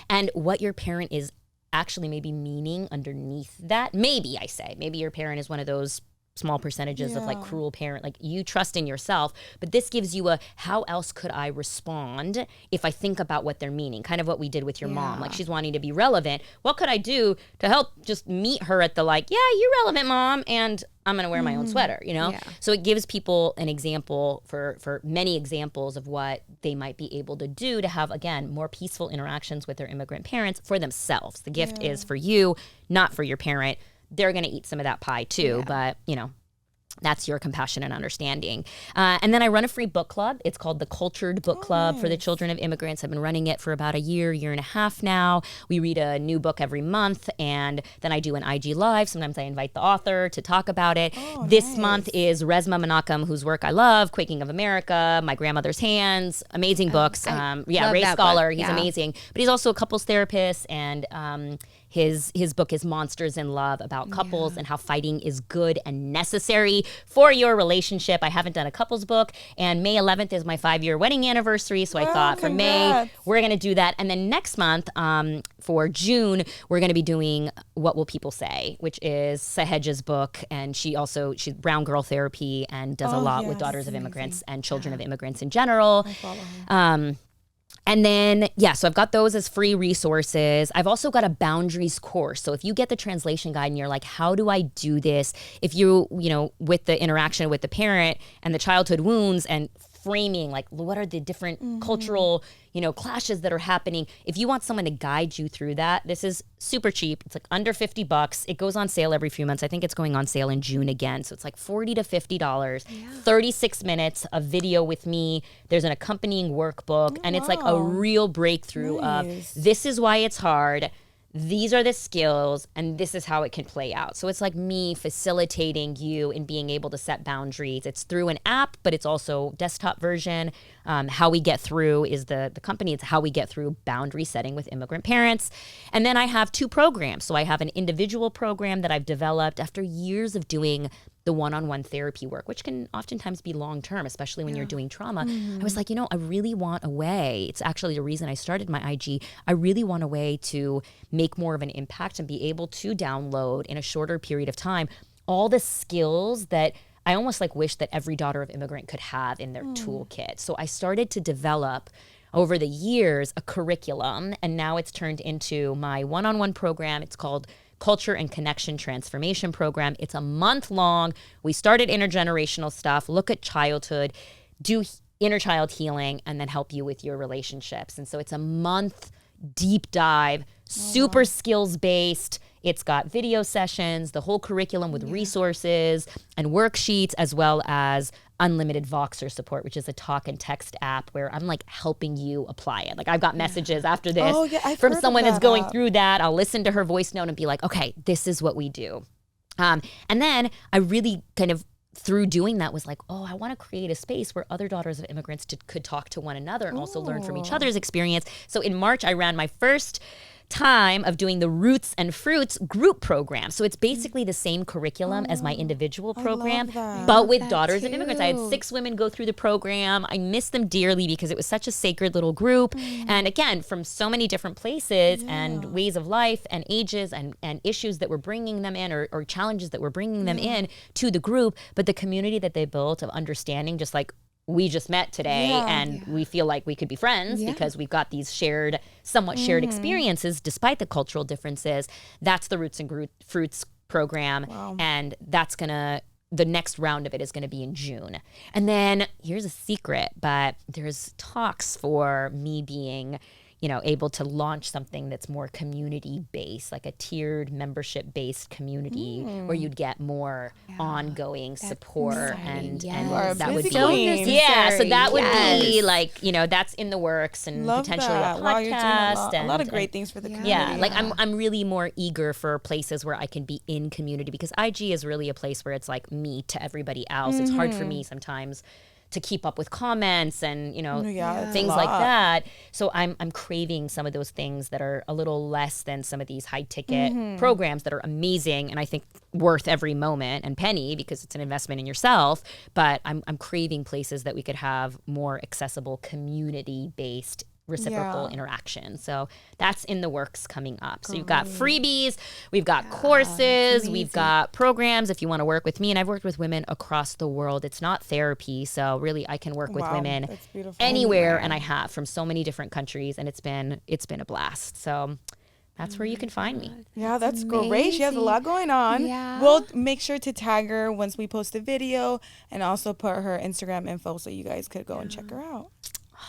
and what your parent is actually maybe meaning underneath that. Maybe your parent is one of those small percentages of like cruel parent, like you trust in yourself, but this gives you a how else could I respond if I think about what they're meaning, kind of what we did with your mom, like she's wanting to be relevant. What could I do to help just meet her at the like, yeah, you're relevant, mom, and I'm gonna wear my own sweater, you know? So it gives people an example for many examples of what they might be able to do to have, again, more peaceful interactions with their immigrant parents for themselves. The gift is for you, not for your parent. They're going to eat some of that pie too, but you know, that's your compassion and understanding. And then I run a free book club. It's called the Cultured Book Club for the Children of Immigrants. I've been running it for about a year and a half now. We read a new book every month, and then I do an IG live. Sometimes I invite the author to talk about it. This month is Resmaa Menakem, whose work I love, Quaking of America, My Grandmother's Hands, amazing books. Ray Scholar, he's amazing. But he's also a couples therapist, and his book is Monsters in Love, about couples and how fighting is good and necessary for your relationship. I haven't done a couples book, and May 11th is my 5-year wedding anniversary, so I thought for May, we're going to do that. And then next month, for June, we're going to be doing What Will People Say, which is Sahej's book, and she's Brown Girl Therapy and does a lot with daughters of immigrants and children of immigrants in general. I follow her. And then, so I've got those as free resources. I've also got a boundaries course. So if you get the translation guide and you're like, how do I do this? If you with the interaction with the parent and the childhood wounds and framing, like what are the different cultural, clashes that are happening. If you want someone to guide you through that, this is super cheap. It's like under $50. It goes on sale every few months. I think it's going on sale in June again. So it's like $40 to $50, 36 minutes of video with me. There's an accompanying workbook, and it's like a real breakthrough of this is why it's hard. These are the skills, and this is how it can play out. So it's like me facilitating you in being able to set boundaries. It's through an app, but it's also desktop version. How We Get Through is the company. It's How We Get Through boundary setting with immigrant parents. And then I have 2 programs. So I have an individual program that I've developed after years of doing the one-on-one therapy work, which can oftentimes be long-term, especially when you're doing trauma. I was like, I really want a way. It's actually the reason I started my IG. I really want a way to make more of an impact and be able to download in a shorter period of time all the skills that I almost like wish that every daughter of immigrant could have in their toolkit. So I started to develop over the years a curriculum, and now it's turned into my one-on-one program. It's called Culture and Connection Transformation Program. It's a month long. We started intergenerational stuff, look at childhood, do inner child healing, and then help you with your relationships. And so it's a month deep dive, super skills based. It's got video sessions, the whole curriculum with resources and worksheets, as well as unlimited Voxer support, which is a talk and text app where I'm like helping you apply it. Like I've got messages after this from someone that's going through that. I'll listen to her voice note and be like, okay, this is what we do. And then I really kind of through doing that was like, I want to create a space where other daughters of immigrants could talk to one another and also learn from each other's experience. So in March, I ran my first time of doing the Roots and Fruits group program. So it's basically the same curriculum as my individual program, but with daughters of immigrants. I had 6 women go through the program. I miss them dearly because it was such a sacred little group. And again, from so many different places and ways of life and ages and issues that we're bringing them in, or challenges that we're bringing them in to the group. But the community that they built of understanding, just like we just met today and we feel like we could be friends because we've got these somewhat shared experiences despite the cultural differences. That's the Roots and Fruits program. And that's the next round of it is going to be in June. And then here's a secret, but there's talks for me being, able to launch something that's more community-based, like a tiered membership-based community where you'd get more ongoing support and that would be so that would be like, that's in the works and potentially a podcast. Wow, you're doing a lot of great things for the community. Yeah, like I'm really more eager for places where I can be in community, because IG is really a place where it's like me to everybody else. It's hard for me sometimes to keep up with comments and things like that. So I'm craving some of those things that are a little less than some of these high ticket programs that are amazing and I think worth every moment and penny because it's an investment in yourself. But I'm craving places that we could have more accessible community based reciprocal interaction. So that's in the works coming up. So you've got freebies, we've got courses, we've got programs if you want to work with me. And I've worked with women across the world. It's not therapy. So really I can work with women anywhere. And I have from so many different countries, and it's been a blast. So that's where you can find me. Yeah, that's great. She has a lot going on. Yeah. We'll make sure to tag her once we post a video and also put her Instagram info so you guys could go and check her out.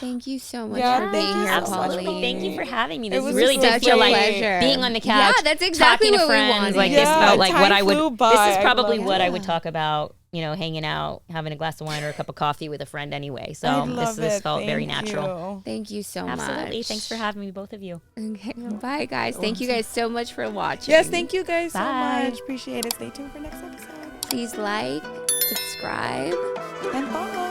Thank you so much for being here, Pauline. Thank you for having me. This really did feel like being on the couch. Yeah, that's exactly talking what to friends. we wanted. Like this felt like what I would. By. This is probably what I would talk about. Hanging out, having a glass of wine or a cup of coffee with a friend anyway. So this felt very natural. Thank you so much. Absolutely. Thanks for having me, both of you. Okay. Bye, guys. Thank you guys so much for watching. Yes, thank you guys so much. Appreciate it. Stay tuned for next episode. Please like, subscribe, and follow.